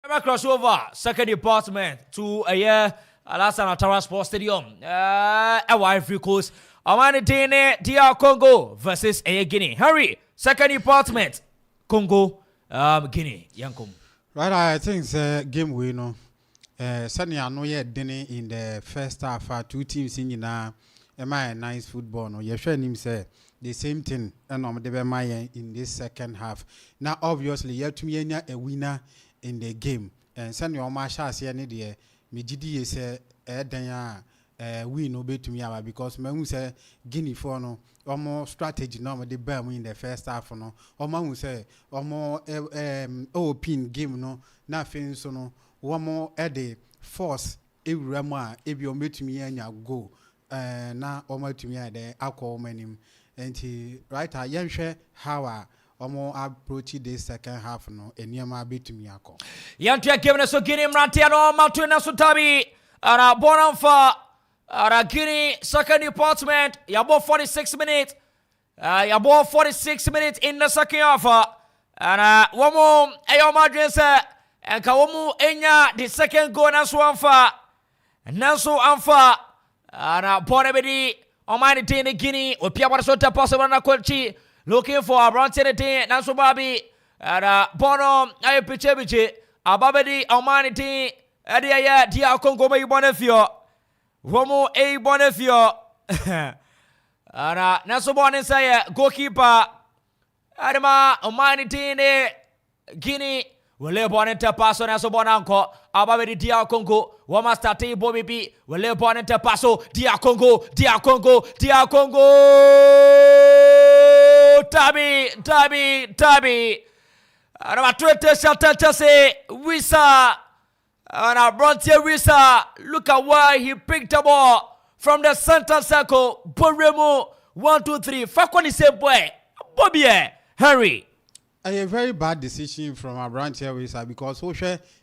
Crossover, second department to a year last time at Tara Sports Stadium. Ivory Coast Omanitine DR Congo versus Guinea. Harry, second department. Congo, Guinea, Yankum. Right, I think the game we know. Sunday I know yet dinner in the first half. Two teams in a nice football. No, you sure him say the same thing. And in this second half. Now, obviously, you have to be a winner in the game. And Sunday on my chance, any day, me GD is win obey to me because me say Guinea for no more strategy no the bear in the first half no or say more open game no nothing so no one more the force every more if you meet me and you go now almost to me the alcohol menim and right I am sure how more approach this second half no and you might be to me alcohol yantia game na so Guinea Mrantiano Matuna Sutabi ara Bonanfa Guinea second department, yabo 46 minutes. Yabo 46 minutes in the second half. And one more, ayo madresa, and kawomu enya the second goal naso anfa. Naso anfa. And Bonabedi, Omani Tini Guinea, or Piaparsota possible na Kolchi, looking for a Bronte, Naso Babi, and Bono, Ayo Pichebichi, Ababedi, Omani Tini, Adia, Dia Congo, Bonefio. Womo a Bonefio. Naso Bonesaya, goalkeeper. Adama, Omanitine, Guinea, Wale Boneta Paso, Naso Bonanco, Ababedi Dia Congo, Wama State Bobibi, Wale Boneta Paso, Dia Congo, Dia Congo, Dia Congo, Tabi. Adama Twete Shatase, Wisa. And our Brontier Wisa, look at why he picked the ball from the center circle. Barima, 1, 2, 3. Fakwa the same way. Bobby, Harry. A very bad decision from our Brontier Wisa because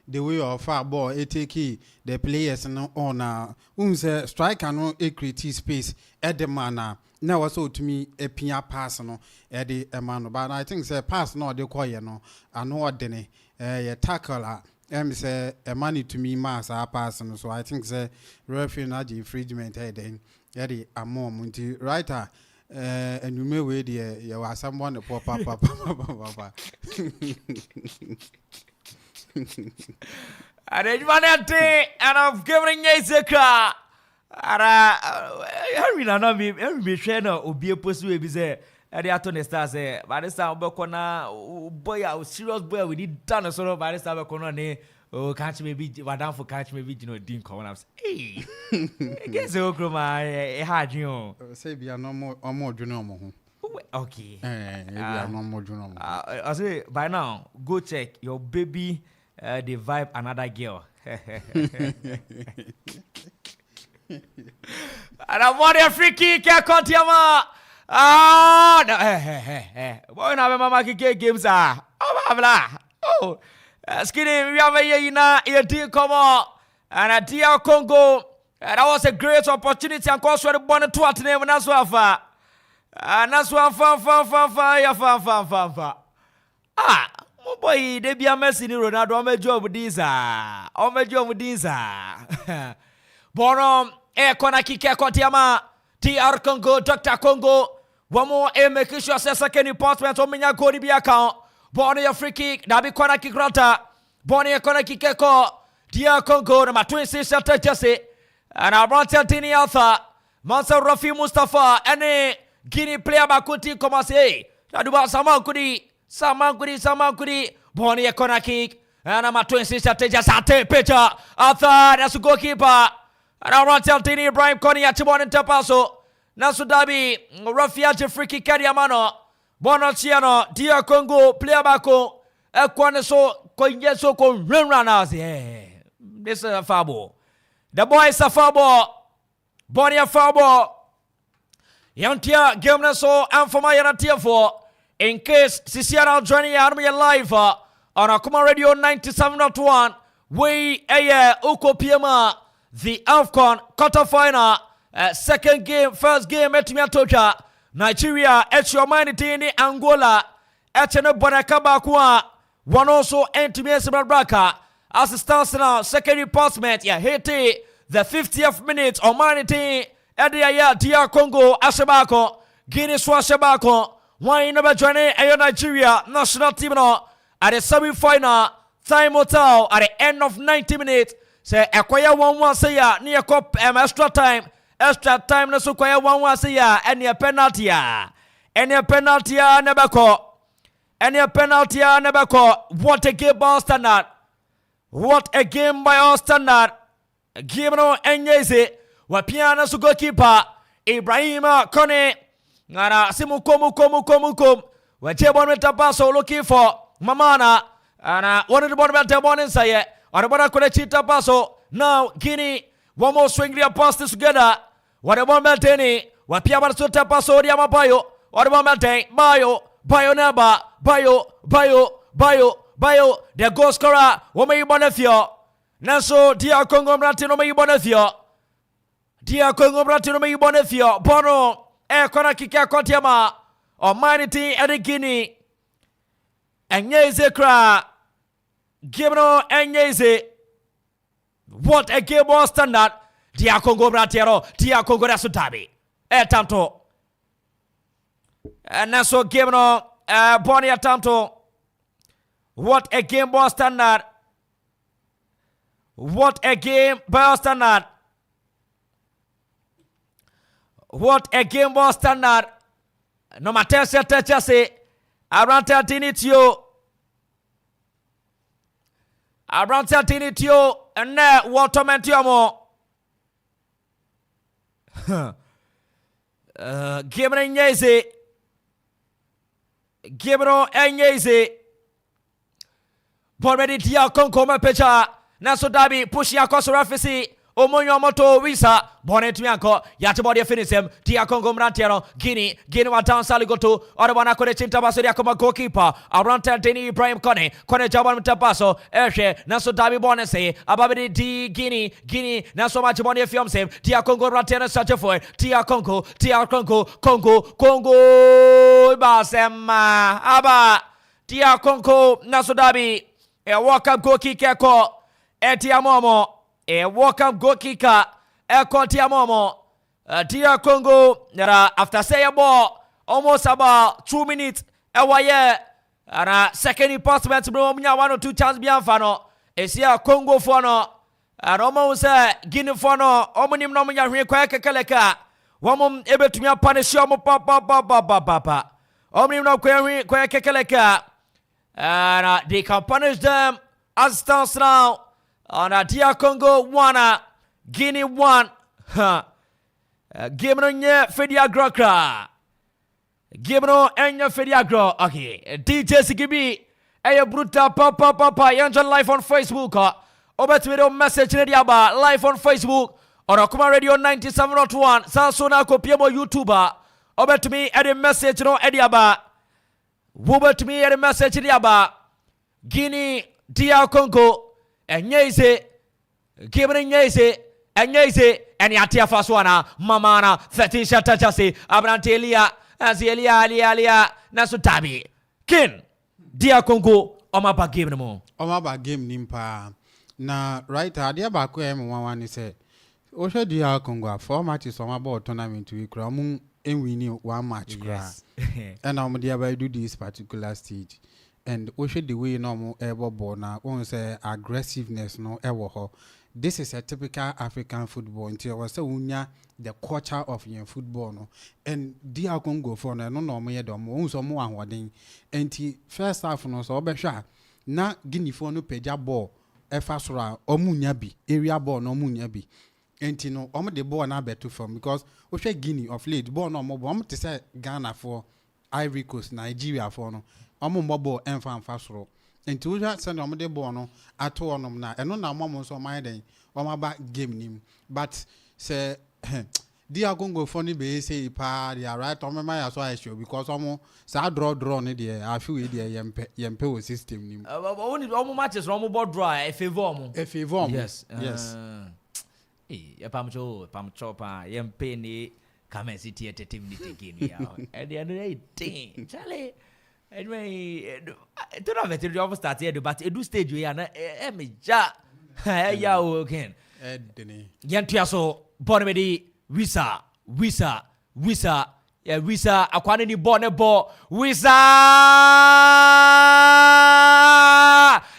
the way of far ball, take the players on striker no create space at the manner. Now also to me a pia pass no at the man, but I think the pass no the choir no and no dene a tackle. Say a money to me mass our person, so I think the referee not infringement heading Eddie a more munti writer and you may wait you are someone to pop up. And I'm giving you a car. I not be trainer or be a pussy be there. At the Attorney Stars, by this time, boy, I was serious boy. We need done so by this time. Oh, catch me be Madame for catch me be Dean Collins. Hey, guess the Okroma, a hard you say, be no more junior. Okay, no more junior. I say by now, go check your baby, the vibe another girl. And I want a free kick, Contiama. Boy, now mama kick games are. Oh, skinny, we have a deal come on. And a dear Congo. And that was a great opportunity and course for the bonnet to at name and that's what far. And that's what fun. Boy, they be a mess in Ronaldo on my job with these. On my job with these. Borom, Kona Kike Kotiama, TR Congo, Dr. Congo. One more make sure second department on Minya Gori be account. Bonnie a free kick, Nabi Kona kick rota. Bonnie a Kona Kikeko, TR Congo, number 26 at Jesse. And I brought Tini Alpha, Mansa Rafi Mustafa, and Guinea player Bakuti Komase. Naduba Saman Kudi, Bonnie a Kona kick. And I'm a 26 at Jesse, Peter, Alpha, that's a goalkeeper. And I want to tell Tini Ibrahim Koni at Chibon and Tapaso. Nasu Dabi, Rafia Jeffriki Kadiamano, Bonaciano, Dia Congo, player Bako, Equanaso, Koyeso, Runrunners. This is a fabo. The boy is a fabo. Bonnie a fabo. Yantia, Gimnaso, and for my Yanatia for. In case Sisiana joining Army live on Akuma Radio 97.1, we a Uko Piema. The AFCON quarterfinal, second game, first game, Toja, Nigeria, Ethiopia, Angola, Echene Bonakaba Kwa, one also Entimia Braka, as it stands now, second department, Haiti, the 50th minute, Omanity, Edia ya dia Congo Ashabako, Guinea Swashabako, why never join Nigeria national team no at the semi-final time hotel at the end of 90 minutes. Say acquire 1-1 say ya near cup extra time na so acquire 1-1 say ya any penalty never call. What a game by standard. What a game by all standard. Game no Enyeze. Wapiana su goalkeeper Barima Kone. Ngara simu komu. Wachebon metapaso looking for Mamana. And one of the bottom metabon inside. On the bottom chita paso. Now Guinea. One more swing their passes together. What a moment any. Wapiaba su tapaso diama bayo. Or the moment Bayo Naba. Bayo, the goal scorer, Wome Bonefio. Naso, Dia Congo Bratino me Bonefio. Bono, Kona Kika Kotiama, or Manity and Guinea. Enyeze Kra, Gibno Enyeze. What a game was standard. Dia Congo Bratero, Dia Congo Rasutabi. Tanto. And Naso Gibno. Bonnie Tanto. What a game by standard. What a game by standard. What a game by standard. No matter say around 13 and now what tormentiamo. Game Enyeze. Gibro Enyeze. Already Dia Congo Mapecha. Naso Dabi pushing across the referee. Omonyo Moto Visa. Bonnet Mianco. Yatibody finish him. Dia Congo Mrantiano. Guinea wa down Saligoto. Orabana Kone Chintabaso Yakoma goalkeeper. Around Tantini Ibrahim Kone. Kone Jaban Tapaso. Eshe. Naso Dabi Bonese. Ababidi D Guinea. Naso Machibony film same. Dia Congo Mrantiano such a for Dia Congo. Congo. Basema. Aba. Dia Congo. Naso Dabi. A walk-up goal kicker call. Etiamomo. A walk-up goal kicker. Eko Tiamomo. Dia Congo. After say a ball. Almost about 2 minutes. Ewaye. And second impossible bro. 1 or 2 chances beyond Fano. Esia Congo Fano. And almost Guinea Fano. Omonim no munya hwe kwa kekeleka. Wamom ebe tumia punish yomo papa. Omonim no kwa kekeleka. And they can punish them as it stands now. And Dia Congo 1, Guinea 1. Gimno nye Fediagro kra. Gimno enye Fediagro. Okay. DJ Sigibi. Eye bruta papa. Yanjan live on Facebook. Obetwido message nediaba live on Facebook. On Akuma Radio 97.1. Sansona Kopiemo YouTuber. Obetumi edi message no ediaba. Wubert me at a message in Yaba Guinea, Dia Congo, and Yese, Gibran Yese, and Yatia Faswana, Mamana, 13 Shatachasi, Abrantelia, Alia, Nasutabi, Kin, Dia Congo, Omaba game no Omaba game nimpa. Na right idea back where one say, Osha Dia Congo, 4 matches on my board tournament to Ikram. And we knew 1 match. Yes. And I'm there do this particular stage. And also the way normal ever born now, one say aggressiveness no ever. This is a typical African football until I was the culture of your football no. And dia Congo for no normal yedom, so more one. And first half no so besha. Na Guinea for no peja ball, efasura, omunyabi, area ball no munyabi. And you know, the ball now better from because we say Guinea of late, ball no more. I'm to say Ghana for Ivory Coast, Nigeria for no. I'm mobile and fan fast row. And to that send the ball no at all no na. And no na mom so my day. My back game name. But say, Dia Congo funny be say pa they are right on my as I show because almost sa draw ne there. I feel it there yempe system name. Only almost matches almost ball draw a favor. Yes. Yes. Pamcho pa yempe ni kama city at team ni tekini yao. And the other thing, Charlie. Anyway, don't have it to start here, but it do stage we are na ya again. Edeni. Yantiaso Bonmedi Visa Wisa akwane ni bo Wisa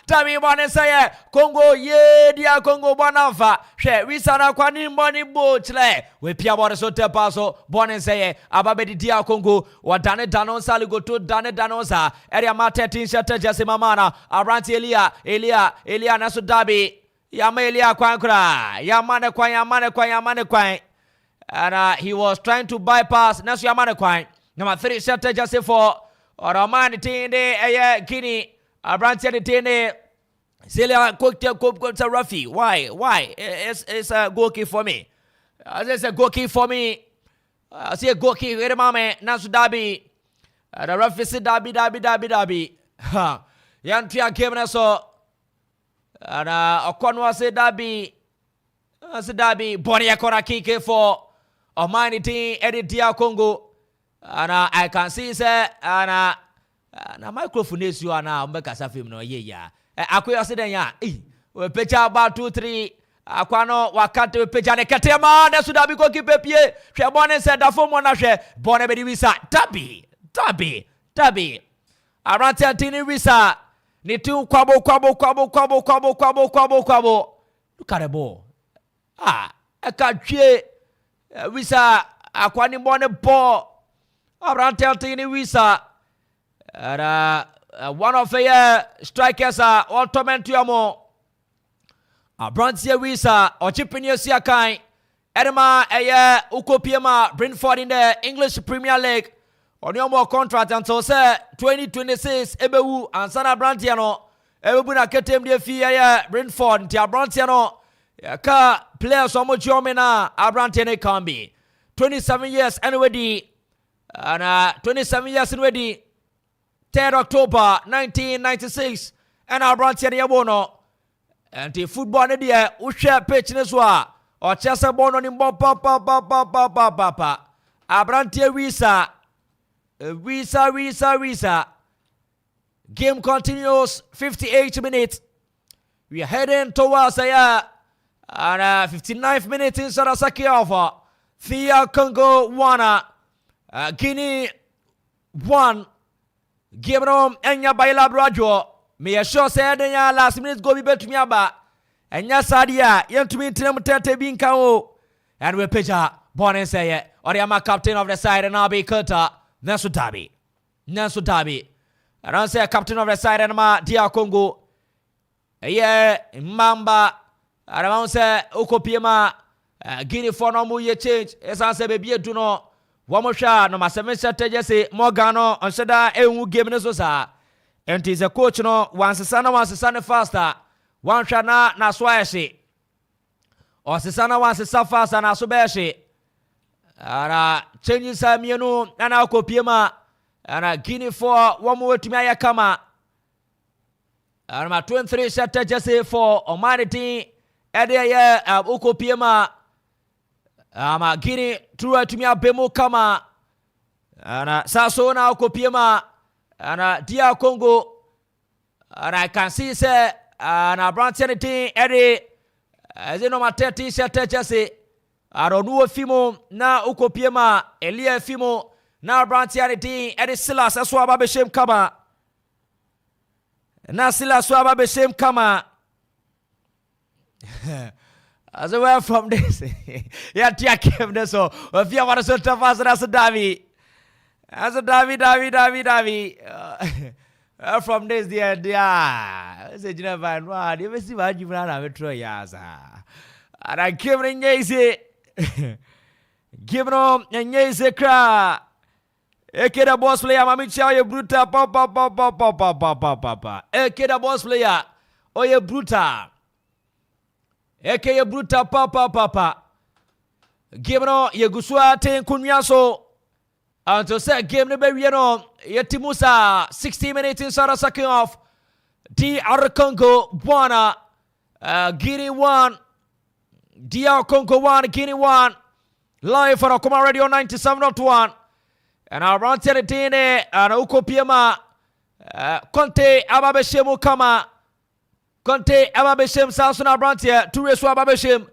Tabi bone say Congo ye dia Congo bonafa she Wisa na akwane ni bo chle we pia bore so te paso bone say ababedi dia Congo wadane danonsa ligoto dane danonsa area ma 13 shata jase mamana Abranti Elia naso dabi Yama Elia kwankra yamane kwan and he was trying to bypass Nasu Yamane Kwine. Number 3 set just for Roman Tinde Guinea. Abranti Tinde Celia cooked Rafi. Why? It's a goalkeeper for me. It's a goalkeeper for me. I see a goalkeeper with Mame Nasu Dabi. The Rafi said Dabi. Ha. Yantia came and so. And Okonwa said Dabi. Bonia Kora Kike for Omanity Edit Dia Congo. And I can see say and microphone is you are now make us a film no yeah. Akuya said ya we pitch about 2-3 Aquano wakati we pitch and Katema Nasu Dabi go keep pie. Shabone said that for mona she Bone Bedi Wisa Dabi. Arante Antini Wisa ni tu kwabo. Look at the ball. Ekatwe Wisa akwani mbone bo Abrante Altini Wisa one of the strikers all torment yamo Abrante Wisa ochipinye siakai Edema Ukopiema Brentford in the English Premier League on your more contract until say 2026 Ebewu and Sana Brantiano Ebuna ketem de fie Brentford nti Brantiano ka players omo jomena Abrantene Kambi 27 years anyway and 27 years anyway 3rd October 1996 and Abrantene yabono and the football ne dia uhwe pitch ne so a o chese bono ni mbo pa Abrantene Wisa game continues 58 minutes we are heading towards and 59th minute in Sarasaki Alpha. Thea Congo 1, Guinea 1. Gibrom Enya Baila Brajo. Me a sure say Enya last minute go be bet me aba. Enya Sadia, Yentumi Trinamutete Binkao. And we pitch Bonne say Oriama captain of the side and Abi Kurta. Nasutabi. I don't say captain of the side and ma Dia Congo. Mamba. I don't say Ukopiema Guinea for no more change. As I say, baby, do no one more shot. No, my 7 shot. Jesse Morgano on Shada and give us a. And is a coach no once the son faster. One shot na swashi. Or Sisana once the faster and Asubashi. And changes some you know and Ukopiema and Guinea for one more to me kama. And my 23 shot Jesse for Omanity. Ede Ukopiema Guinea through to me bemo kama and Sasona Ukopiema and Dia Congo and I can see say and Abrantianity Ede as you know my 30 shirt Jesse I don't know Fimo na Ukopiema Elia Fimo na Abrantianity Ede Silas Aswaba Beshem kama na Silas Aswaba Beshem kama as well from this, yeah, tia came this so. If you want to sort of as a Davi, from this, dear, say you never know. You see what you run out of Troyasa, and I give it easy, give it on and yes, a cry. Ekeda boss player, Mammy Chow, you brutal, papa. Ekeda boss player, oh, you brutal. Eke ye bruta papa. Game no ye gusua ten kunyaso. Until say game ne be no ye timusa 60 minutes in Sara second off. DR Congo 1 Guinea 1 DR Congo 1 Guinea 1 live for Akoma Radio 97.1 and around Teletine and Ukopiema Conte Ababeshemu Kama Conte Ababeshem Samson Abrantia, Touresu Ababeshem,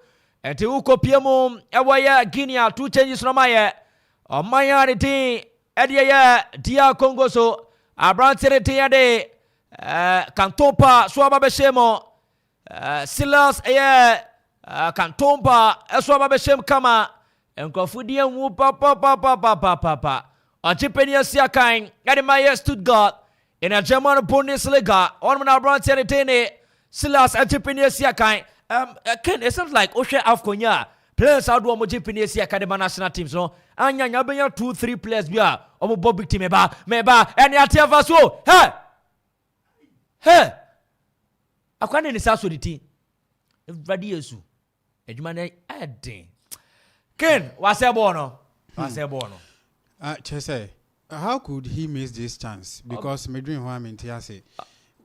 enti uko piemu ewa ye Guinea 2 changes no maye omanya de tin ede ye dia Congo so abrante de tin ade Kantompa so aba be shemo Silas eye Kantompa eso aba be shem kama enkofu die wu pa Ochipenia Siakan ade maye Stuttgart in a German Bundesliga on na abrante de tin Silas Ochipenia Siakan Ken, it sounds like Oshe AFCON ya players out do Ochipenia Siakan national teams no anya nya benya 2-3 players bia omo Bobby team meba and atia vaso hey akwani ni saso di ti everybody yesu edwuma na eden Ken wase ball no Chese, how could he miss this chance? Because me dream one minute say,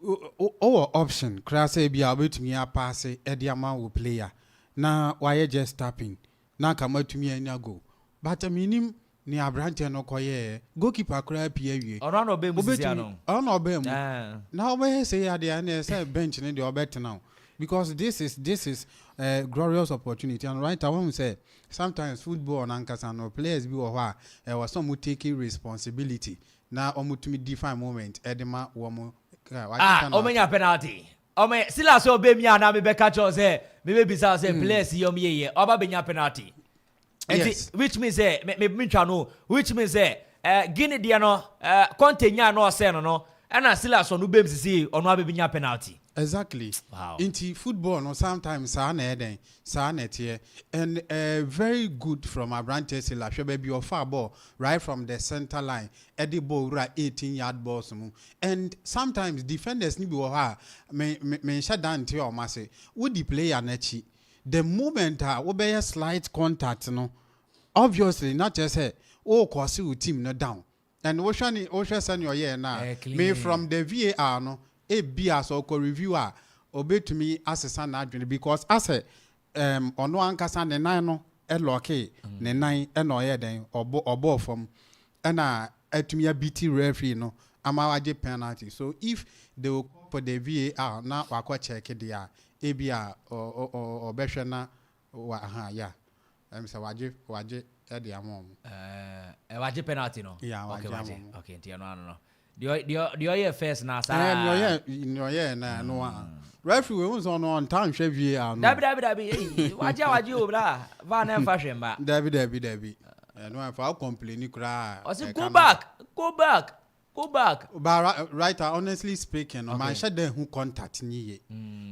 our option, Krase be able to me a pass Ediama will player. Now why just tapping? Now come out to me and go. But I mean him ni Abrante no koye goalkeeper cry PA. Around obey Musiano. On obey. Now we say at the end say bench in the obet now. Because this is a glorious opportunity, and right I want to say sometimes football and no players be or was some taking responsibility. Now to me define moment Edema woman omenya penalty ome sila so be mi ana me be catch us say me be say players yom ye oba benya penalty. Yes. Which means me twa no which means Guinea dia no contenya no say no and sila so no be sisi ono abenya penalty. Exactly. Wow. Into football, no sometimes and very good from Abrante Sila. Should be your far ball right from the center line. Eddie ball right 18-yard balls. And sometimes defenders need to me shut down to your mass. Would the player nechi? The moment obey a slight contact, no, obviously not just say cause you team no down. And Ocean send your year now. Me from the VAR no. Bia so ko reviewer obey to me as a son adwene because as a ono ankasa ne nan no e lock ne nan e no ye den obo from na atumi abiti referee no ama waje penalty. So if they will call for the VAR na wakọ check dia bia obehwe na wa ya say waje e dia mom waje penalty no yeah okay ntia no the year first na sa no no referee we won on time hwe VAR no dabi waje o bra va na fashion ba dabi no fa complain kra go back but right honestly speaking man share dem who contact ni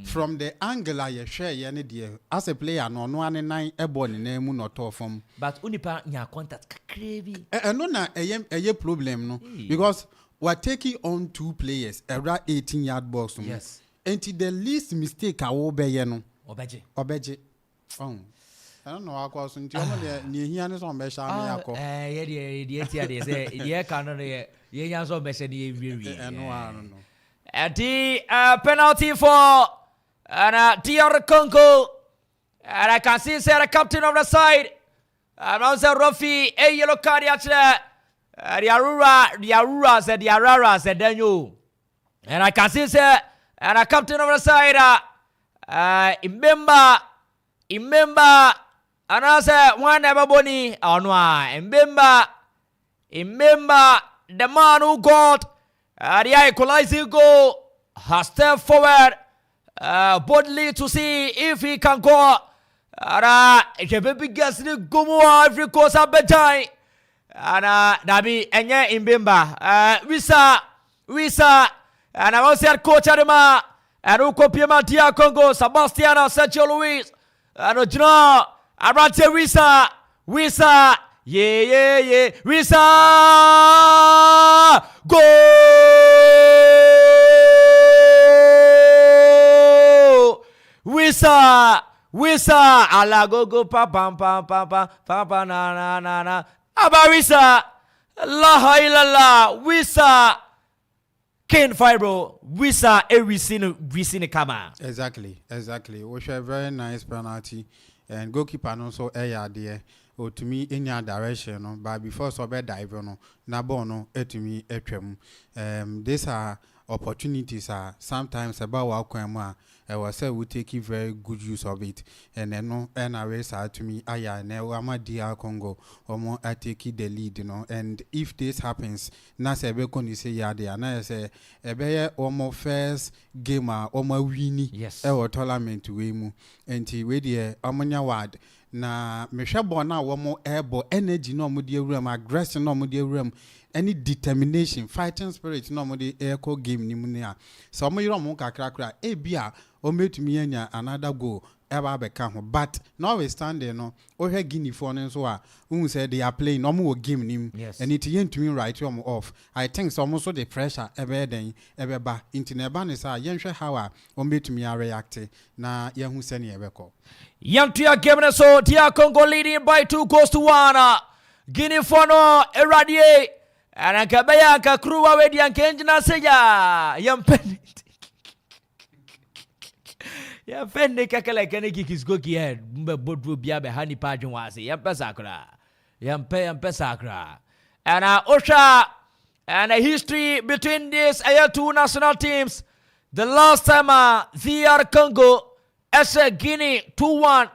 from the angle I share ye ne de as a player no ane nan e ball na mu no to form but unipa nya contact kakrebi no na eye problem no because we're taking on 2 players around 18-yard box. Yes. And the least mistake I will be Obeje. I don't know how close until near here is on Besha. Yeah, canon, yeah, so messy. No. At the penalty for DR Congo. And I can see the captain of the side. And also Rofi, a yellow card actually. The Arara said Daniel. And I can see say and a captain of the side Imemba and I said one ever boni or no Imemba the man who got the equalizing goal has stepped forward boldly to see if he can go the baby gets the Gumu every course of bedtime. And Nabi enye Imbemba Wisa and I was here coach Adema and Ukopima Dia Congo Sebastiano Sergio Luis and Ojino Abrante Wisa yeah Wisa go Wisa ala go papa na Abarisa La Ilala Wisa Ken Fibro Wisa Erisine Kama. Exactly. Which a very nice penalty and goalkeeper also there or to me in your direction no but before so bad dive no na bono to me etwem these are opportunities are sometimes about what I was say we take very good use of it, and then no NRS to me aya na ama DR Congo or I take the lead, and if this happens na se be kon say ya there na say e be omo first game omo wini yes e tournament we mu enti we dey omonya ward na mehwe bo na womo ebo energy no mo dey room aggression no mo dey room any determination fighting spirit no mo dey echo game ni mu na so mo yiro mo kakra e bia o metumi anya another goal eba beka ho but notwithstanding no o hwe Guinea for no so a who said they are playing no more game nim and it yentumi right you off I think so so the pressure ebe den ebe ba intineba ne sa yenhwe how a o metumi react na yehu se ne ebeko Yantia game so DR Congo leading by 2-1 Guinea for no eradie and akabaya akakruwa wedi ankenjina seja yampen ya fenne kakala kene kikisgo ki mbe bodru bia be hani pajun wase yampe sakra and Osha and a history between these two national teams. The last time DR Congo as a Guinea 2-1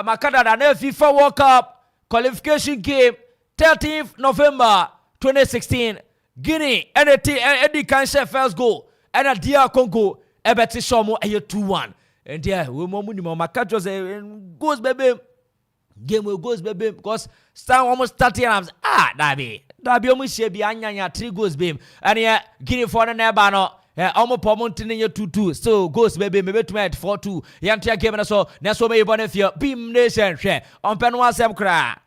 makada na FIFA World Cup qualification game 13th November 2016 Guinea and Eddie Kanse first goal and a DR Congo ebeti somo 2-1 and there we mo muni mo makajo say goes baby game will goes baby because stand almost 30 and dabi almost she be anya 3 goals babe and yeah Guinea for na neba no almost promoting 2-2 so goes baby maybe to 4-2 yantia game na so me bonefio beam nation hwe on pen one sem pa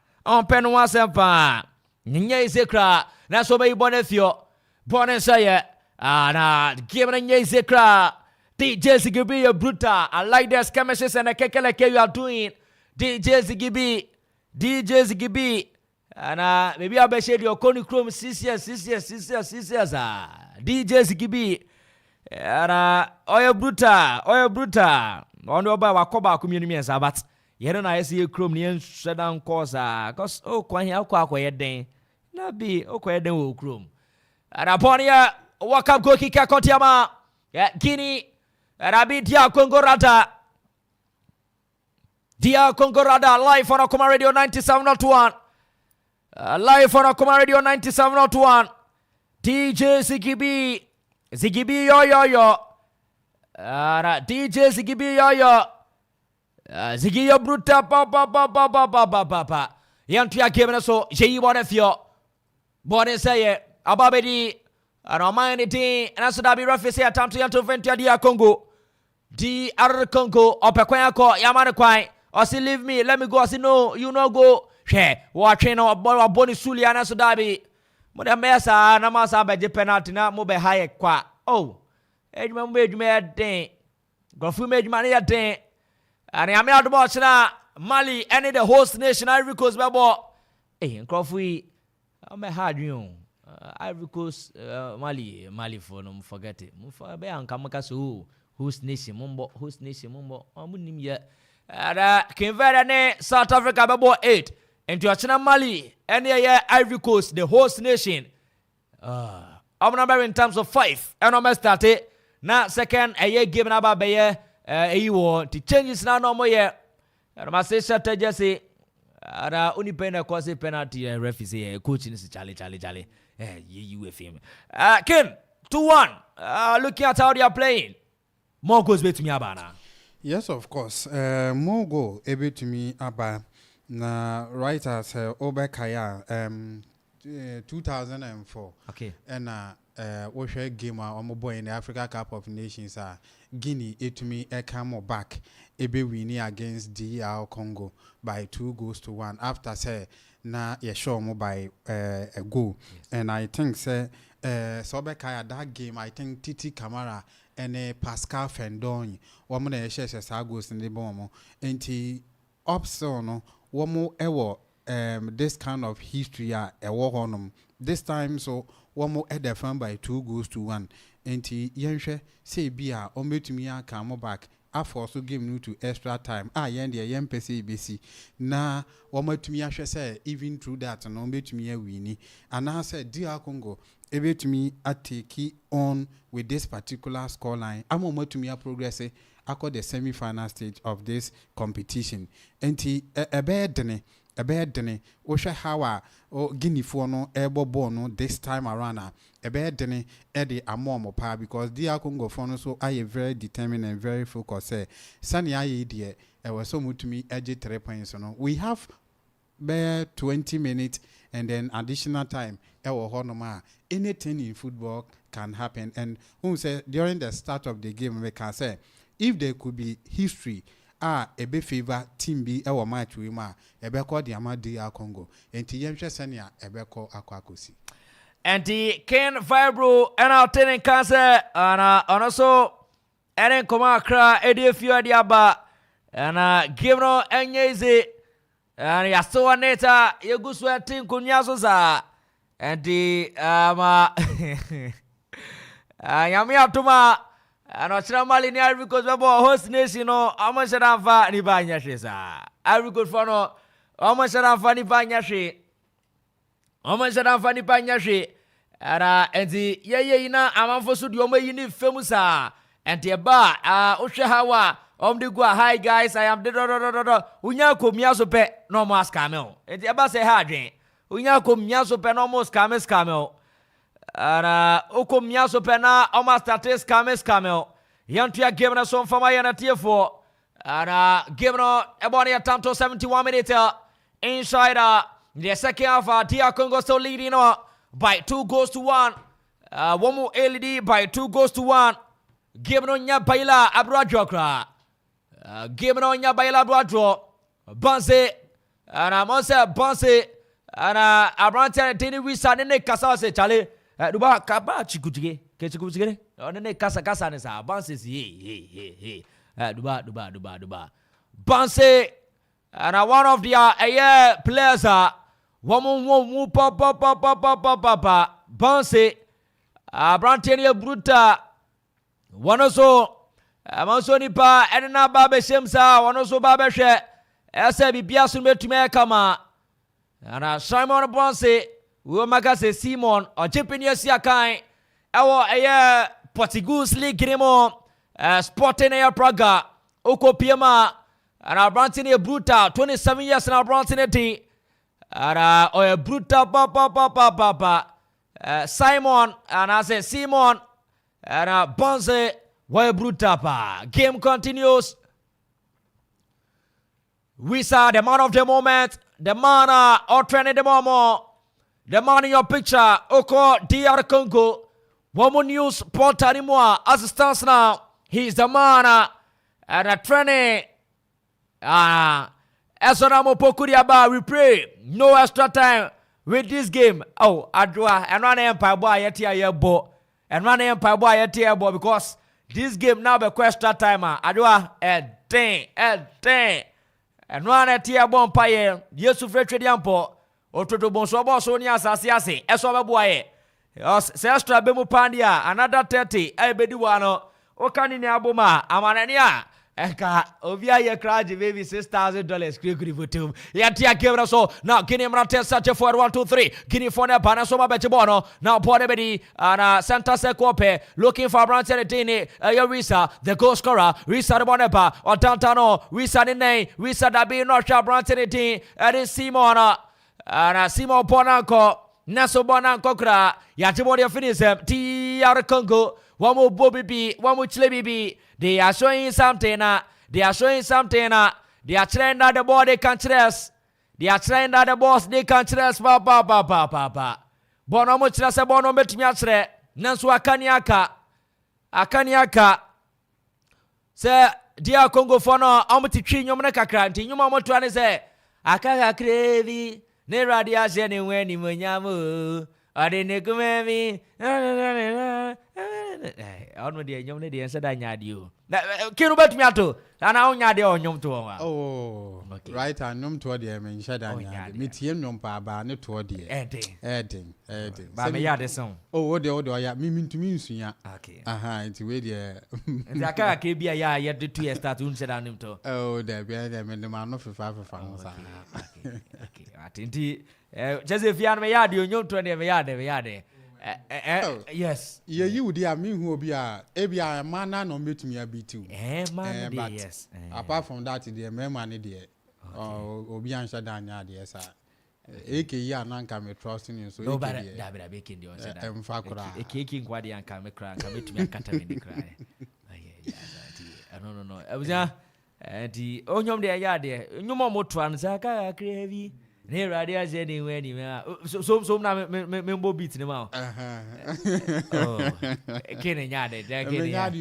nya isekra na so me bonefio bonesa na game na nya isekra DJ Zigibi, you're brutal. I like the skirmishes and the kekele you are doing. DJ Zigibi. And maybe I'll be shade your Coney Chrome 6 years. DJ Zigibi. And you're brutal. On your bar, Wakoba community, but you don't know I see a Chrome near shutdown cause. Because, quite here, quite day. Not be, quite then Chrome. And upon here, walk up, go kick a Kotiama. Guinea. Rabi DR Congo Rada live on Akoma Radio 97.1 live on Akoma Radio 97.1 DJ Zigibi yo DJ Zigibi yo Zigi yo bruta pa yantia game so jeyi bonefio bone say ababedi Romani team and so that be referee say attempt to venture DR Congo opekwa yamane kwai or say leave me let me go. I say no you no go she watching no boni suli and so that be mo de mesa na masa be penalty na mo be high kwa edwuma medwuma den gofu medwuma ne den and am out about na Mali any the host nation Ivory Coast be ball nkofu am hard you Ivory Coast Mali for no forget it mfa be ankamaka so host nation mumbo amunim ye Kinvera ne South Africa be ball 8 into achina Mali any ye Ivory Coast the host nation number in terms of 5 and almost started na second a year game na ba be ye wo the changes na no mo ye and ma say strategy say only cause penalty referee say coach ni chale you FM Ken 2-1 looking at how they are playing more goals bet to me abana. Yes, of course. More goal able to me aba na right as Obekaya 2004. Okay. And we share game on boy in the Africa Cup of Nations Guinea to me come back ebe winning against DR Congo by 2-1 after say na ye show mo by a goal. Yes. And I think say Obekaya that game I think Titi Kamara and Pascal Fendon woman e share goals in the bomb enti option no womo ewo this kind of history a ewo honum this time so womo e defend by 2-1 enti yenhwe say bia o metumi aka mo back after so game no to extra time yen de yen pese bc na womo tumi ahwe say even through that no metumi a wini and I said DR Congo able to me take on with this particular scoreline. I'm on to me a progress. I got the semi-final stage of this competition. And a bad dene. Osha Hawa or Guinea for no ebo bono this time around. A bad dene Eddie Amomo pa because dear Congo for so I am very determined and very focused. Sunny I dear, I was so much to me edge 3 points. We have bare 20 minutes and then additional time. Anything in football can happen. And who said during the start of the game, we can say if there could be history, a bit favor team B our match we ma a be called the Amadia Congo. And Tiemcha Sania a be called Aquacosi. And the Ken Vibro and our tenant cancer and also Eren Komakra Eddie Fiadiaba and Gimno Enyeze and Yasoa Neta Yaguswa Team Kunyazoza and the Yamia Tuma and Ochramali near because we host nation no Amasharanfa Nibanya Shesa. I will go for no Amasharanfa Nibanya She. Amasharanfa Nibanya She. And the Yayina Amanfo Studio Yini Femusa and the bar Oshahawa the Gua. Hi guys, I am the Unyako Miasope no mas camel. And the Abba say Hadri Unyako Miasope no most camel. And Oko Miasope na almost status camel. Yantia given us some for my tier 4 and given a body at Tanto 71 minutes inside the second half. Dia Congo still leading by 2 goals to 1. One more LED by 2 goals to 1. Given on ya baila abradjokra. Given on ya baila abradjo. Banse and I must say Banse and Abrantan Tini we said in the Casa say Charlie. Duba Kaba Chikuji, Kechikuji, on the Casa Casanesa. Banse ye. Duba. Banse and one of the players are. Woman papa Banse Brantania Bruta one also Amazonipa Edna Babe Shemsa one also Babeshe SB Biasun Metumekama and Simon Banse Womagase Simon or Japanese Yakai our Portuguese League Grimo Sporting Air Praga Oko Piema and our Brantania Bruta 27 years in our Brantinity. Or a brutal papa Simon and I say Simon and Bonze why brutal pa. Game continues. We saw the man of the moment, the man or training the moment, the man in your picture, Oko DR Congo, Woman News Portanimoa as it stands now. He's the man and a training Esonamo Pokuriaba, we pray. No extra time with this game. Oh, Adwa, and run empire boy at your bo. And run empire boy at your bo because this game now be extra timer. Adwa, a thing. And run at your bon paye. Yes, to Fred Diampo. Or to Bonsobo Sonia Sasiasi. Esoba boy. Se extra bemu pandia. Another 30. Beduano. Okani ni aboma. Amanania. Eka ovia ye crazy baby $6,000 quickly for two. Yatia Kevra so now Guinea Mrate such a 4 1 2 3. Guinea Fone Panasoma Bechebono. Now Portebedi and Santa Secope looking for Brantanetini. Risa, the goal scorer, Risa the Bonepa or Tantano, Risa the name, Risa Dabi Norcha Brantaneti, and Simona and Simon Bonanco, Naso Bonanco Kra, Yatimodia Finisem, TR Congo, one more Bobby B, one more Chlebi B. They are showing something. They are trying that the ball they can't trust. They are trying that the boss they can't trust. Papa. Bono much less a bono met miatre. Nansu Akaniaka. Say, dear Congo Fono, Amati Chin Yomaka Cranty, you mamma trying to say, Akaka Crevi, Neradia Jenny when you munyamu. I didn't come at me. On the young lady and said, I had you. Kill about me too. And I only had the onion to oh, right. I know to the men shed I meet him no papa, not to the adding. But me had a song. Oh, what the order I mean to me, Sunya. Okay. Aha, it's way there. I can't be a yet the 2 years start to set on him to. Oh, there be them and the man of 5 francs. Okay. I think just if you are me yard, you know 20 yard. Yes. Yeah, you dear me who be a man no meet me a bit too. Man, But yes. apart from that, the man dear. Obi ansha danya dear sir. Eke ya nanka me trusting you so. No, but that be making the answer. A cake in Quadi and come cry, come to me and cut me cry. No. I was the onyom de yard there. No more transaka heavy. Near ideas anywhere. So now me beat them out. Oh, Kenny Yard, Kenny Yard.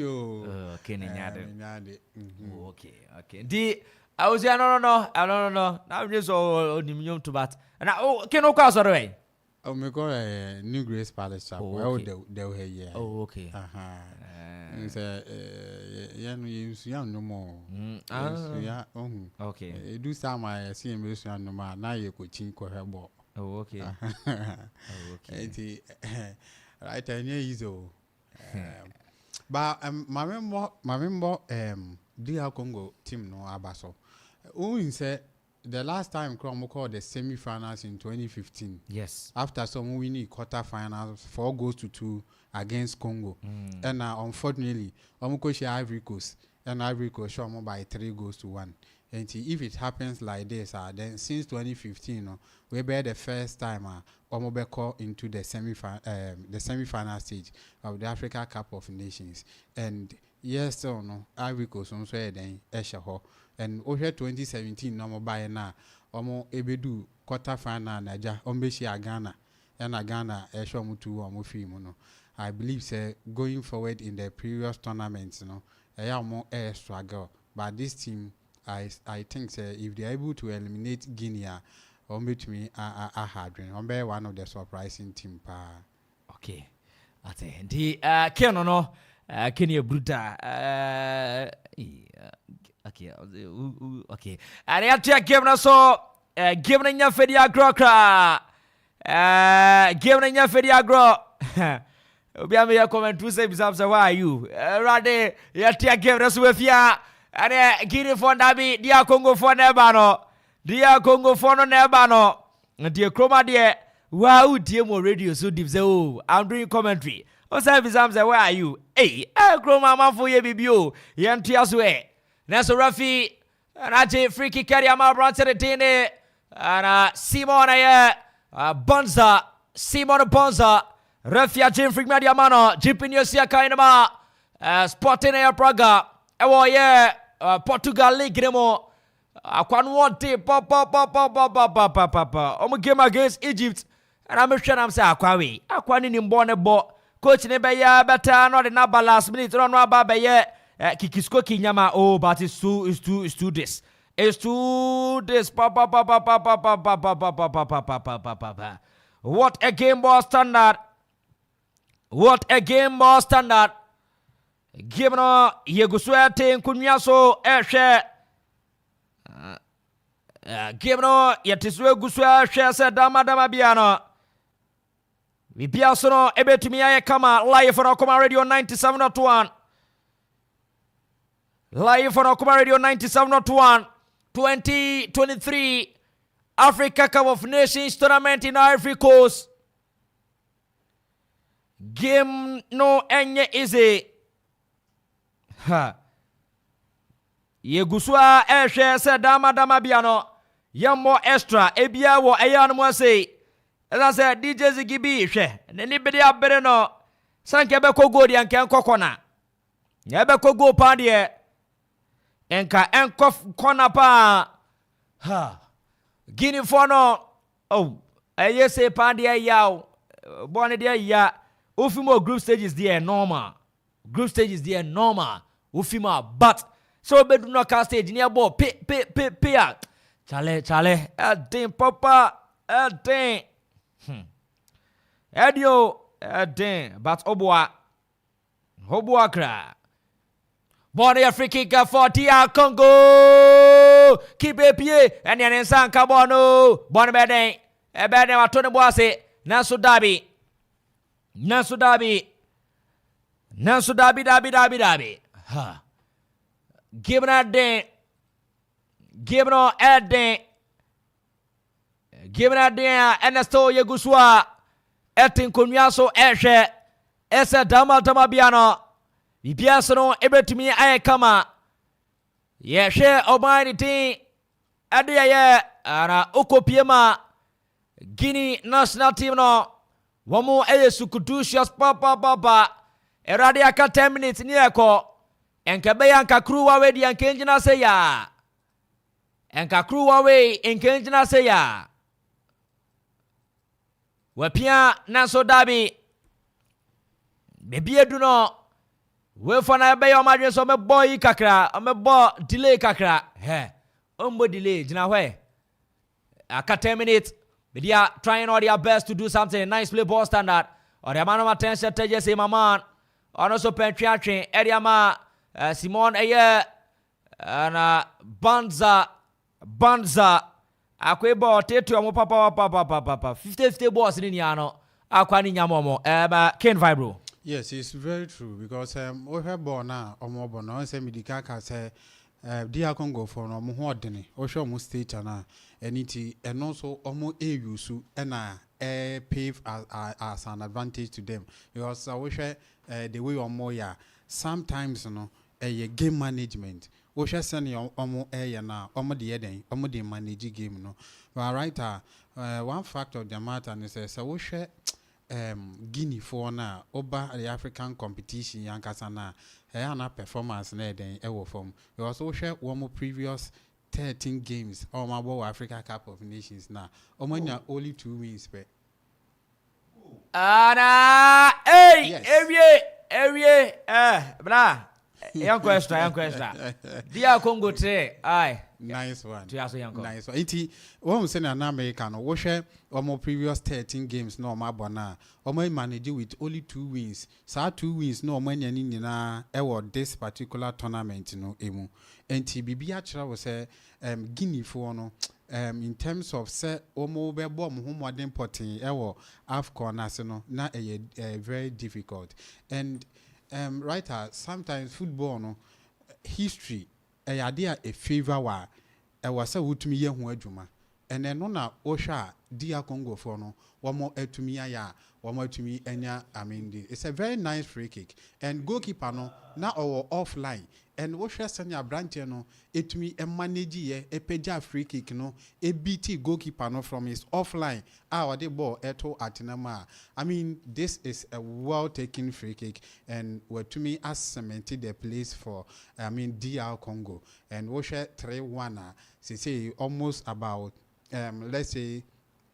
Okay. I was no. Now just all the million to bat. And I can no cause away. Oh, me go New Grace Palace Chapel. Well, they'll hear you. Oh, okay. No more. Okay. Do some I see him no more. Now you could chink her ball. Oh, okay. Right, I know he's all. But my member, DR Congo team no Abaso. Who said the last time Chrome called the semi-finals in 2015. Yes. After some winning quarter-finals, 4-2 against Congo. And unfortunately, Omukoshi Ivory Coast and Ivory Coast show by 3-1. And if it happens like this, then since 2015, we be the first time Omobeko into the semi-final stage of the Africa Cup of Nations. And yes, so no, Ivory Coast on then Eshaho. And over 2017, no more by now, Omo Ebedu quarter final Naja, Ombeshi Ghana, and Ghana Eshomutu Omofi. I believe say going forward in the previous tournaments, I am more air struggle. But this team, I think say if they are able to eliminate Guinea, Ombe to me a hard win. Ombe one of the surprising team. Okay, I think the Kenono, Kenya Bruta. Okay. And I take giving us so giving your fedia grokra. Giving your fedia gro. Obi am here comment to say bizarre why are you? Rade ya take giving us with ya. And Guinea for Nabi, dear Congo for Nebano. Dear Congo for no Nebano. Dear Chroma dear. Wow, dear more radio so deep. Oh, I'm doing commentary. What's up, bizarre? Where are you? Hey, Chroma Amanfo ye bibio. Yan tiaswe. Neso Rafi, and free kick carry Amal Bronson Tene, and Simon Bonza, Simon Bonza, Rafi Jim Freak Mediamano, Jipin Yosia Kainama, Sporting Air Praga, Portugal League Gremo, Aquanwante, Papa, game against Egypt, and I'm sure I'm saying Aquawi, Aquanin in Bonebo, Coach Nebeya, better not in Abba last minute, run Rabba yet. Kikisko Kinyama, oh, but it's too this. It's too this. What a game ball standard. What a game ball standard. Gimno, Yeguswete, Kunyaso, Eshe. Gimno, Yatiswe Guswa, Shesa, Dama Biano. Vipiasono, Ebetumia Kama, live for Akoma Radio 97.1. Live on Akuma Radio 97.1, 2023 Africa Cup of Nations tournament in Ivory Coast. Game no enye easy. Yeguswa eshe se dama biano. Yammo extra ebia wo eyan mo say. As I said, DJ Zigibi she. Anybody abere no. Sanke be ko go di anke nkokona. Yebe ko go pandie. Enka enkof kona pa Guinea for no. Oh, I say pandia yaw. Born there ya. Ufimo group stages there normal. Group stages there normal. Ufima but so be do not cast stage near ball. Pay. Chale. Ding papa. Ding. Edio. Ding. But Obwa kra. Bonne free kick for DR Congo. Keep a pied and then San Cabono. Bonne bedeng. A bedeng wa Tony Boise. Nasu Dabi. Ha. Give a day. Give no a day. Give a day. Ernesto Yeguswa. etin konua so ehwe ese dama bia no bibia so no ebetumi aye kama ye hwe oban ni tin ade ye ara okopiema Guinea national team no womo eye sukudusious papa erade aka 10 minutes ni eko enkabe yanka kruwa we di enkenjina se ya enka kruwa we enkenjina se ya wapia naso dabi bebi edu no we fana be yo madwe so me boy kakra me bo delay kakra ombo delay jina hwe aka 10 minutes they are trying all their best to do something nice play ball standard or the man of attention to just say my man or also penetration area ma Simon eye and Banza akwebo tetu omo papa 50 balls in yano akwani nyamomo Ken Vibro. Yes, it's very true because we have born now omo bono say medika ka say dia Congo for no mo hodene o show mo state na eniti and also omo use na pave as an advantage to them because we share the way omo ya sometimes no game management we share send omo na omo de eden omo de manage game no but right one fact of the matter is so we share Guinea for na over the African competition yankasa na na performance na den ewo form we also share one more previous 13 games on my Africa Cup of Nations na only 2 wins pe ana area bra young question dia Congo 3 aye nice one. Nice one. Iti one say na America no we share more previous 13 games no ma bona. Omo manage with only 2 wins. So 2 wins no omo nyani nyina this particular tournament no emu. Enti bibia kira we say Guinea for no in terms of say omo be bo mo modern potting AFCON as no na very difficult. And sometimes football no history a favor wa was a wutumi ye ho adwuma ene no na ohwa dia Congo for no womo atumi aya womo atumi enya it's a very nice free kick and goalkeeper no na offline and ohwa sanya branch no etumi manage ye epeja free kick no beat goalkeeper no from his offline the ball eto atinama this is a well taken free kick and watumi as cemented the place for DR Congo and ohwa 3-1 say almost about let's say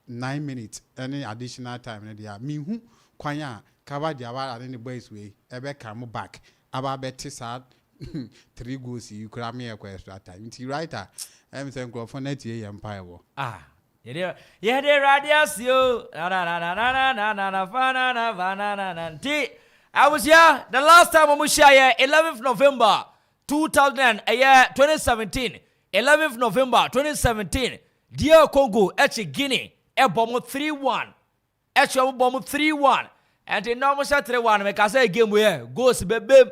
9 minutes any additional time there mihu kwanya cover the award and the boys way ebe come back about better sad 3 goals you could have me a extra time it's right I'm saying for net empire yeah the radius you na I was here the last time we share 11th November 2017 11th November 2017 Dear Congo Guinea bomb 3-1 bomb 3-1 and in normal 3-1 make I say game where goes baby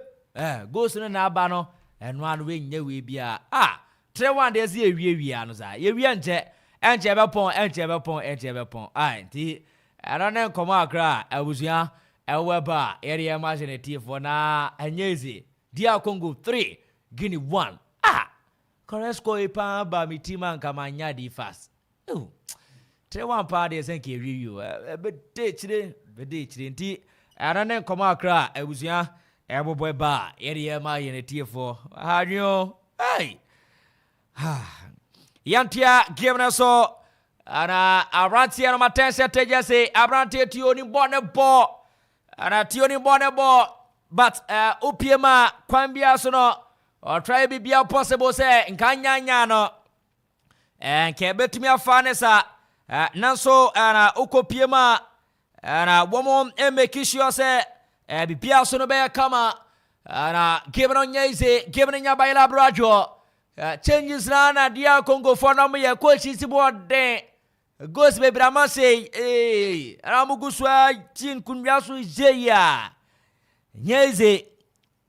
goes no na ba no and one way nye we bia 3-1 dey see we ano za ye we enche be pon ti I don't come akra abusua eweba area machine for na anyezi Dear Congo 3 Guinea 1 Koresko ipa ba mitima nkamanya di fast 3-1 pa dey senke review be dey chire nti arane nkoma akra abusua eboboy ba area ma yeneti for hanyo yantia game na so ana arantia no matense teje say abrante tioni bone bo ana tioni bone bo but opiema kwambia so no or try be possible say nkanyanya no nke betumi afane sa nanso ana okopiema ana womo make sure say bibia so no be kama ana given on nyeze given nya baila brajo changes na dia Congo for no me coach si board den goes be brama say ana muguswa chin kunwa so jeya nyeze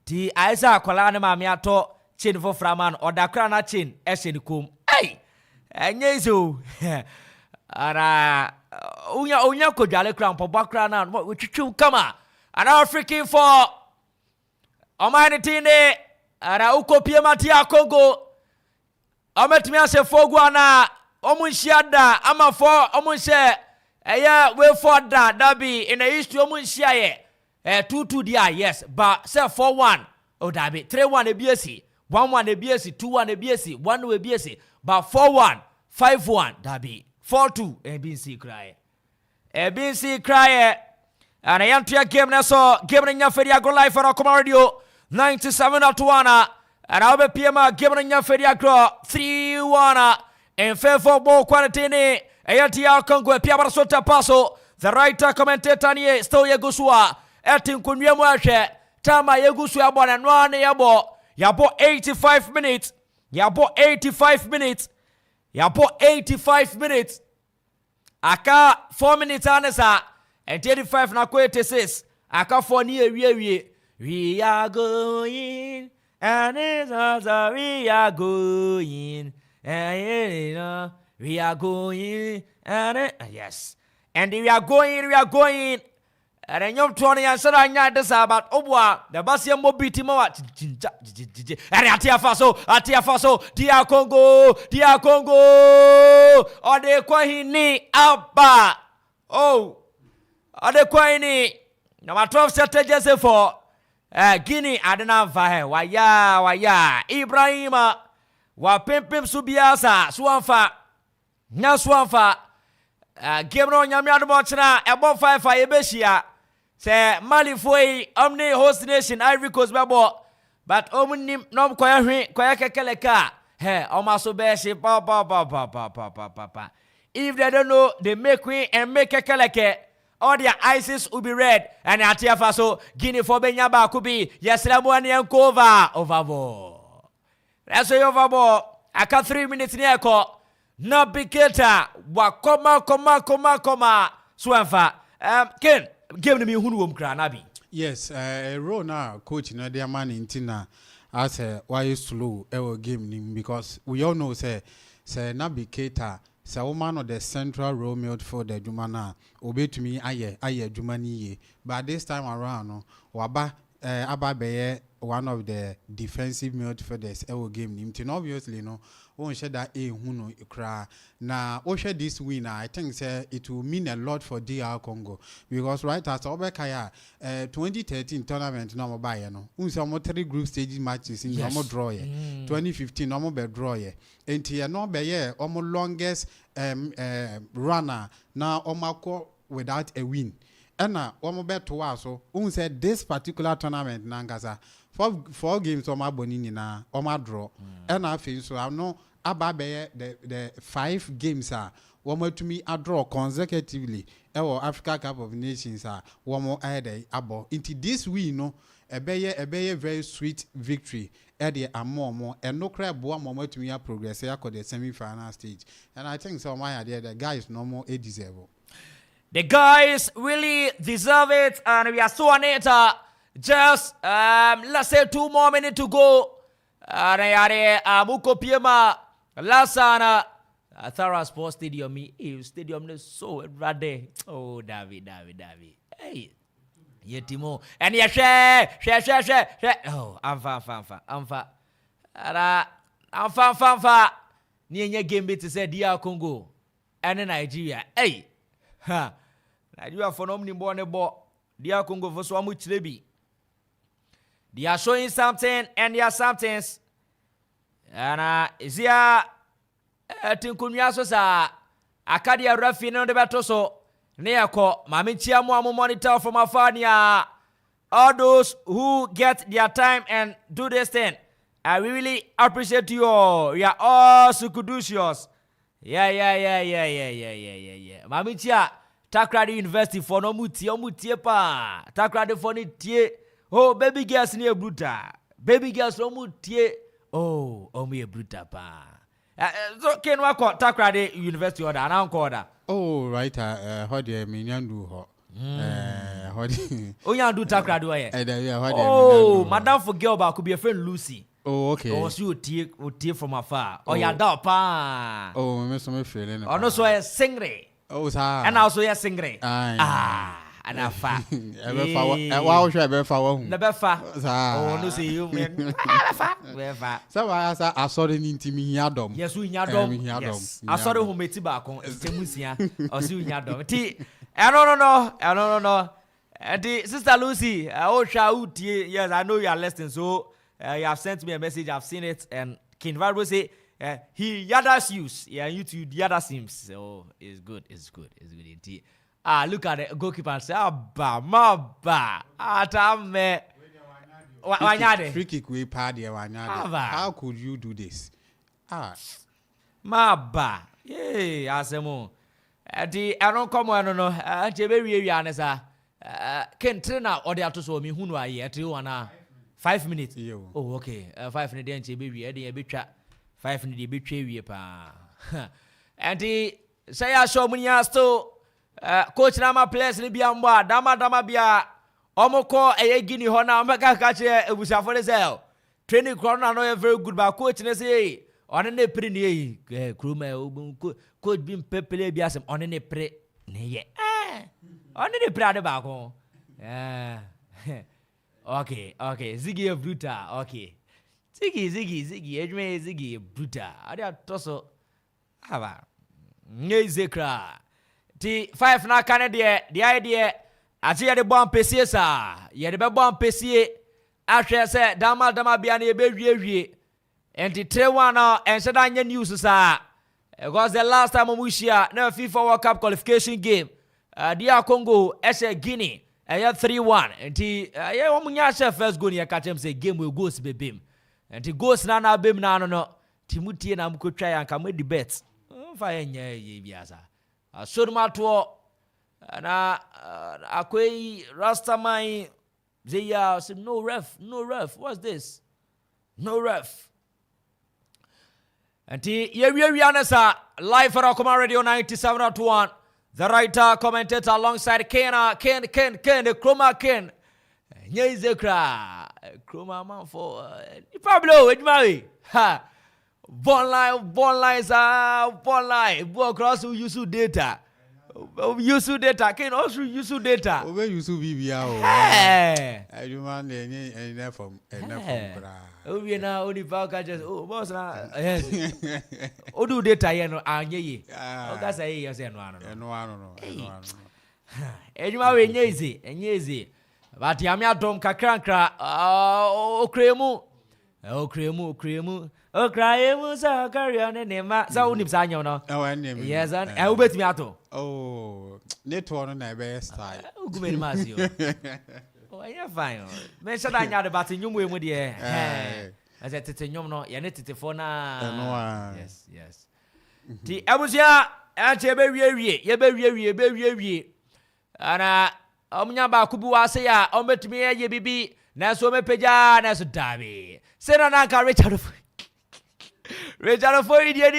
ti aisa akwala ne maami ato chin for framan odakra na chin ehye ni kom enye izo ara unya ko jale kra mpoba kra na we twitwu kama ana African for omanitine ara ukopie matia Congo ametumi ase fogwa na omunhia Amanfo omunhye we for that be in the history omunhia ye 2-2 dia yes but say 4-1 dabi 3-1 ebiesi 1-1 ebiesi 2-1 ebiesi 1-1 ebiesi but 4-1 5-1 dabi 4-2 ebinsi kraye and yantua game na so game na nya feri agro live on Akoma Radio 97.1 and I'll be PM game na nya feri agro 3-1 in favor ball quarantine ayatia Congo pia bara sota paso the writer commentator ni still yegusua etin kunwe mu ahwe tama yegusu ya bona no ane yabo 85 minutes yabo 85 minutes aka 4 minutes anesa and 35 na ko 86 aka 4 ni ewie we are going and we are going and we are going and yes and we are going and nyom tone yansara nya desa about obwa the basia mobiti mawa and atia faso dia Congo ode kwahini aba ode kwahini number 12 strategies for Guinea adena vahe waya Ibrahima wa pempem subiasa suanfa game no nyame admo chena ebo 5 ebeshia se Mali foi omni host nation Ivory Coast babo but omnim nom koya kekeleka omaso beshi pa if they don't know they make we and make kekeleke all their ISIS will be red and atia faso Guinea for benya ba kubi yesramo ani enkova overbo that's overbo aka 3 minutes ni eko na biketa wakoma swanfa Ken game me hunu wom kra na bi yes role na coach na dey man intina as why slow game nim because we all know say na biketa say woman of the central role midfielder Jumana obetumi aye Jumani ye but this time around no waba ababeye one of the defensive midfielders game nim tin obviously no won share that hunu kra na o share this win I think say it will mean a lot for DR Congo because right after Obekaya 2013 tournament no mo buy no un say mo 3 group stage matches in no mo draw ye 2015 no mo be draw ye enti no be ye omo longest runner na omako without a win ena omo be to aso un say this particular tournament na ngasa 4 games omo aboni nyina omo draw ena afin so I know ababe the 5 games are womo to me a draw consecutively Africa Cup of Nations are womo ahead abo into this we no a very sweet victory the more and no crab one moment to me a progress the semi-final stage and I think so my idea the guys no more deserve. The guys really deserve it and we are so on it just let's say 2 more minutes to go Muko Piema Lasana Thara Sports Stadium stadium is so ready. Oh David hey Yetimo and ya share oh amfa ni game bit say DR Congo and Nigeria hey ha Nigeria for no mni DR Congo for so much lebi they are showing something and they are somethings and is here tinkunya so sa akadia refi no de beto so ne yakọ mamichia mo monitor from afania all those who get their time and do this thing I really appreciate you all. You are all sukudusios. Yeah mamichia Takrade University for no mutie pa Takrade for ni tie oh baby girls ni bruta baby girls no mutie oh omi bruta pa so ken wa ko Takrade University order and anko order oh right how dey me nyandu ho how dey oh nyandu Takrade wa ye oh madam for girl ba could be a friend Lucy oh okay oh so you tie from afar oh ya da pa oh me so me feeling oh no so e singre Oh, sir. And also yes singre. And a fa. Wow, should I be for one? Never fa. Oh, no see you man. So I saw the intimi yadom. Yes, we yadom. I saw the who made tobacco. Temusia or see yadom. T. I don't know. And Sister Lucy, oh shout yes, I know you are listening. So you have sent me a message. I've seen it, and King Varbo say he yadas use. Yeah, you two yadas him. So it's good. Indeed. Look at the goalkeeper and say, Maba, Atame. Free kick we party. How could you do this? Maba. Yay, Asemo. The I don't come on no. Jeberi Yanesa. Can train out or they have to show me who are here to 5 minutes. Oh, okay. 5 minutes. Then Jeberi, Eddie, a bit chat. 5 minutes, a bit tree. And the say, I show me to. Coach Nama players ni biamba dama bia omoko Guinea hona maka kache ebusa for the training corner no very good but coach ne say on ne pre ni crewman coach bim pepele bia sem on ne pre ne ye on ne pre ade ba ko okay Ziggy bruta okay Ziggy ejme Ziggy bruta ade toso aba ngezekra T 5 na Canada, the idea. I see the bomb PCS. Ye the bomb PC. After say, Dama Biani baby. And the 3-1 and Sadanya news, sir. It was the last time we share no FIFA World Cup qualification game. Dear Congo, Guinea. And you 3-1. And the Munyasha first go near catch him say game will go to Bim. And the ghost Nana Bim no. Timothy and I'm could try and come with the bets. Fire ye, Surmato na Akwe Rastamai Zia said no ref. What's this? No ref. And Yerianasa live for Akoma Radio 97.1. The writer commentator alongside Ken the Chroma Ken. Nyezekra Chroma Amanfo Pablo Edmari. Ha. Bond lines across who use data. Can also use data. Over use VBR. I do want enough from oh, we now only Valka just boss now. Yes. Do data, you know, ye. Oh, that's a yes and one. Anyway, easy. But Yamia Tom Kakranka, Kremu. Oh, cry, so carry on and name. So, Nipsanyo, no. Oh, name. Yes, and I will bet me out. Oh, net one on my best time. Oh, good Masio. Oh, you're fine. Mention I had about a new way with the air. As I tell you, no, you're not the phone. Yes. The Abusia, and Yeberry. And Omnyaba Kubu say, I met me a baby. Naso me peja naso dabi. Sena nanka Richard for idiot.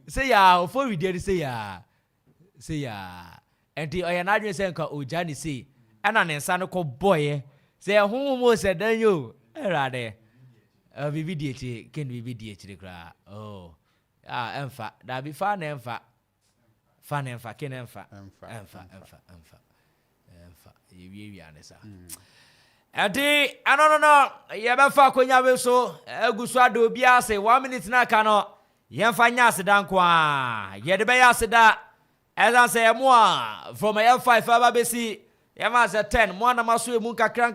Say ya, for idiot say ya. And the Oyanadri Senka Ujani say, and an insano boy. Say a homo said, then you, Rade. Vividity can be vidiate. Oh, Enfa, that be fun, Enfa. Fun, Enfa, can Enfa. Ati no ye be fa konya be so egusado bia se 1 minute na ka no ye fa nya aseda kwa ye de be ya aseda eza se mo from F5 aba be si ye ma se 10 mo na maso emu kakran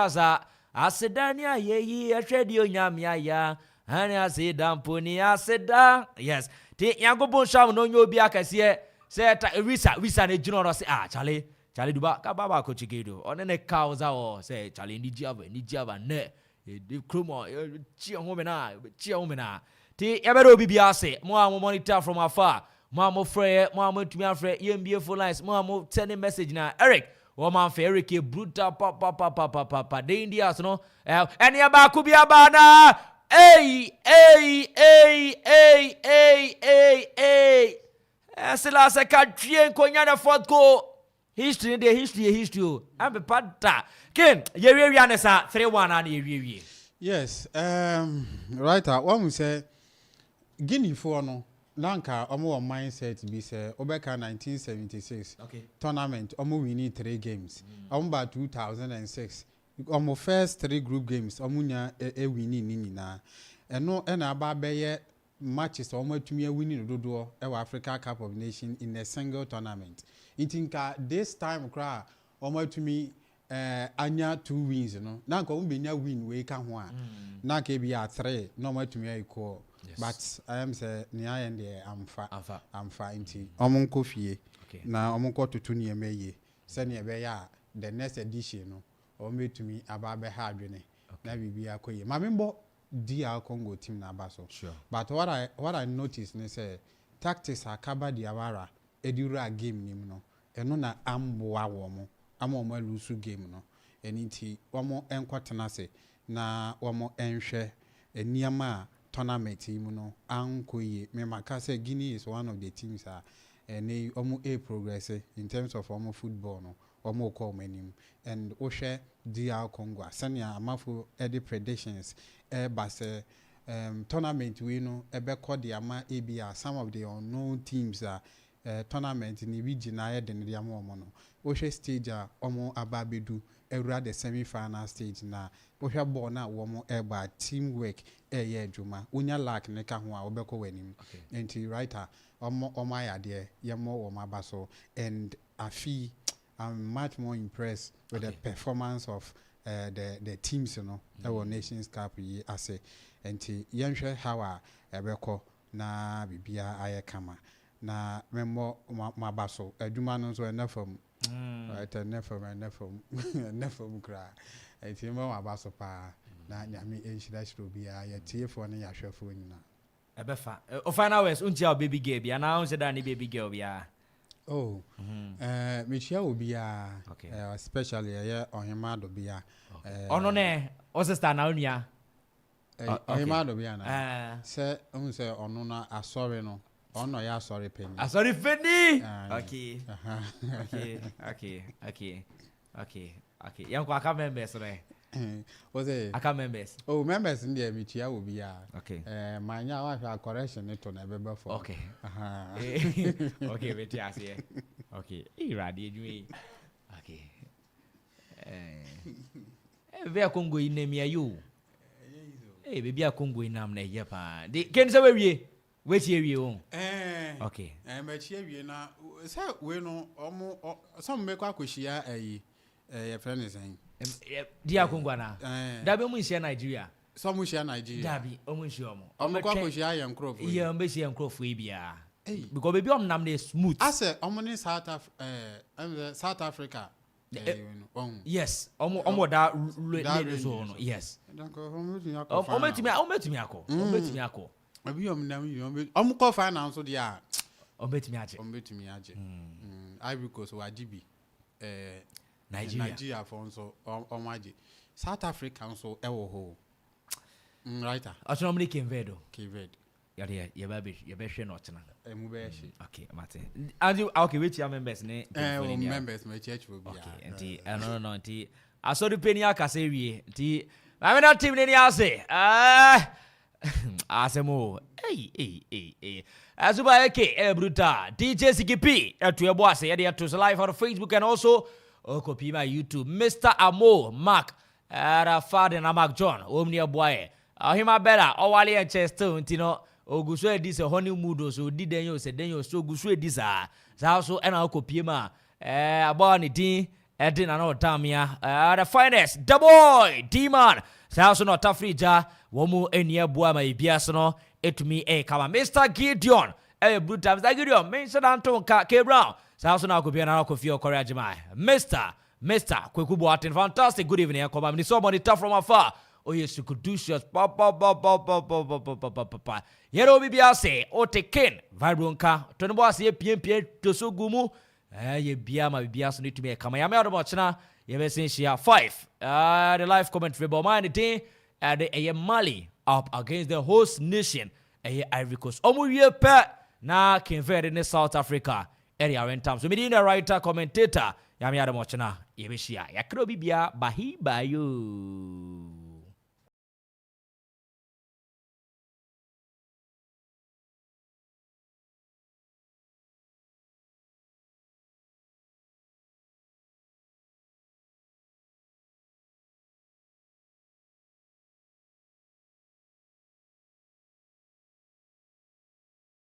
za aseda ni ayeyi ehwedi onyam ya ani aseda mponi aseda yes ti yankopon sham no nyo bia kase se visa ne jino no se Charlie Duba, Kababa Cochigedo, on any cows or say Charlie Nijava, ne, the Krumo, Chia T. Ebero Bibiase, more monitor from afar, Mamma Frey, Mamma to me afraid, EMBA for lines, Mamma sending message now, Eric, Woman Ferric, brutal papa, the Indians, no, and Yaba Kubiabana, hey, Silas, I can't drink Konyana fourth goal. History. I'm a pata. Ken, Yeri Yanesa, 3-1 and Yeri. Yes, right. One we say Guinea for no. Lanka, omo mindset be say Obeka 1976 tournament, omo winning 3 games. Omo 2006, omo first 3 group games, omo nya winning nini na. Eno ena aba beye matches omo tumi winning dodo e Africa Cup of Nations in a single tournament. Intinka this time kra omo tumi anya 2 wins no. Nanka omo benya win we ka ho a. Nanka be 3 no omo tumi equal. But I am say near end I'm far into omunko fie na omunko tutu ne emeye se ne be ya the next edition no o me to me aba be ha adwene na bibia koye ma membo DR Congo team na aba so but what I noticed ne say tactics akaba di awara edura game nim no eno na amboa wo mo ama lose game no eniti omo enkwatena se na omo enhwe eniama tournament team no ankoye me maka say Guinea is one of the teams and they almost progress in terms of almost football no almost call menim and Oshe DR Congo sanya Amanfo edit predictions but tournament we know ebe the ama ABR some of the unknown teams tournament in the region than the ama no Oshe stage almost ababedu every the semi-final stage na Osha ball na womo eba teamwork ye juma unya lack ne ka ho a obeko wanim enti writer omo ayade ye mo wo mabaso and I'm much more impressed with the performance of the teams you know our Nations Cup ye ase enti yenhwe how a ebeko na bibia aye kama na memo mabaso adwuma no so enafam right enafam kra enti mo mabaso pa na nyame enhyira hyiro bia ye tiefo ne yahwefo nyina ebefa o final words untia baby girl bia na unse da ni baby girl bia me chia obia especially ye ohema do bia ono ne o sister na onua ohema do bia na se unse ono na asori no ono ya asori penny okay yanko aka members re was it aka members members in there me chia obia manya wa correction to na bebe for okay beti ase okay irade edwe okay be Congo inemi ayo baby a Congo inam na ye pa de ken se we wie o okay me chia wie na say we no omo some make akohia your friend is saying dia Congo na da be mu nsia Nigeria some mu nsia Nigeria da bi omu nsia omo kwa akohia ye nkrofo ye mbe nsia nkrofo e bia because baby nam na smooth ase omo ni South Africa yes omo da so no yes omo timi akọ abi omo ko finance so dia omo betimi age Ivory Coast wa dibi Nigeria for so omaje South Africa so ewo ho right aso no Cape Verde ye be hwe no tena emu be hwe okay mate and okay wait your members ne members my church will be okay enti no enti aso de peni aka se wie enti I mean team ni ase asemo azuba eke bruta DJ CKP etu ebo ase ye de to live on Facebook and also copy my YouTube Mr. Amo Mark Fad na Mark John omni eboae ahima bela owale e chest ntino oguso edi se honeymoon so di denyo se denyo so oguso edi sa so e na copy ma abo ni din edi na no tamia the finest the boy D-man so no tafrija womu eni eboa ma ibiaso no etumi kama Mr. Gideon brutal Mr. Gideon mention Anton K Brown so na copy na Akuffo courage my Mr. Kweku Boateng fantastic good evening come me somebody tough from afar oh yes you could do shots pa yero bibia say o teken vibronka to no boss ye pie to so gumu ye bia ma bibia so need to me kama ya me odo china ye be sin share 5 the live commentary about my day the Mali up against the host nation Ivory Coast omo wie pe na Cape in South Africa area rentam so me the writer commentator ya me odo china ye be share ya kro bibia bahi bayo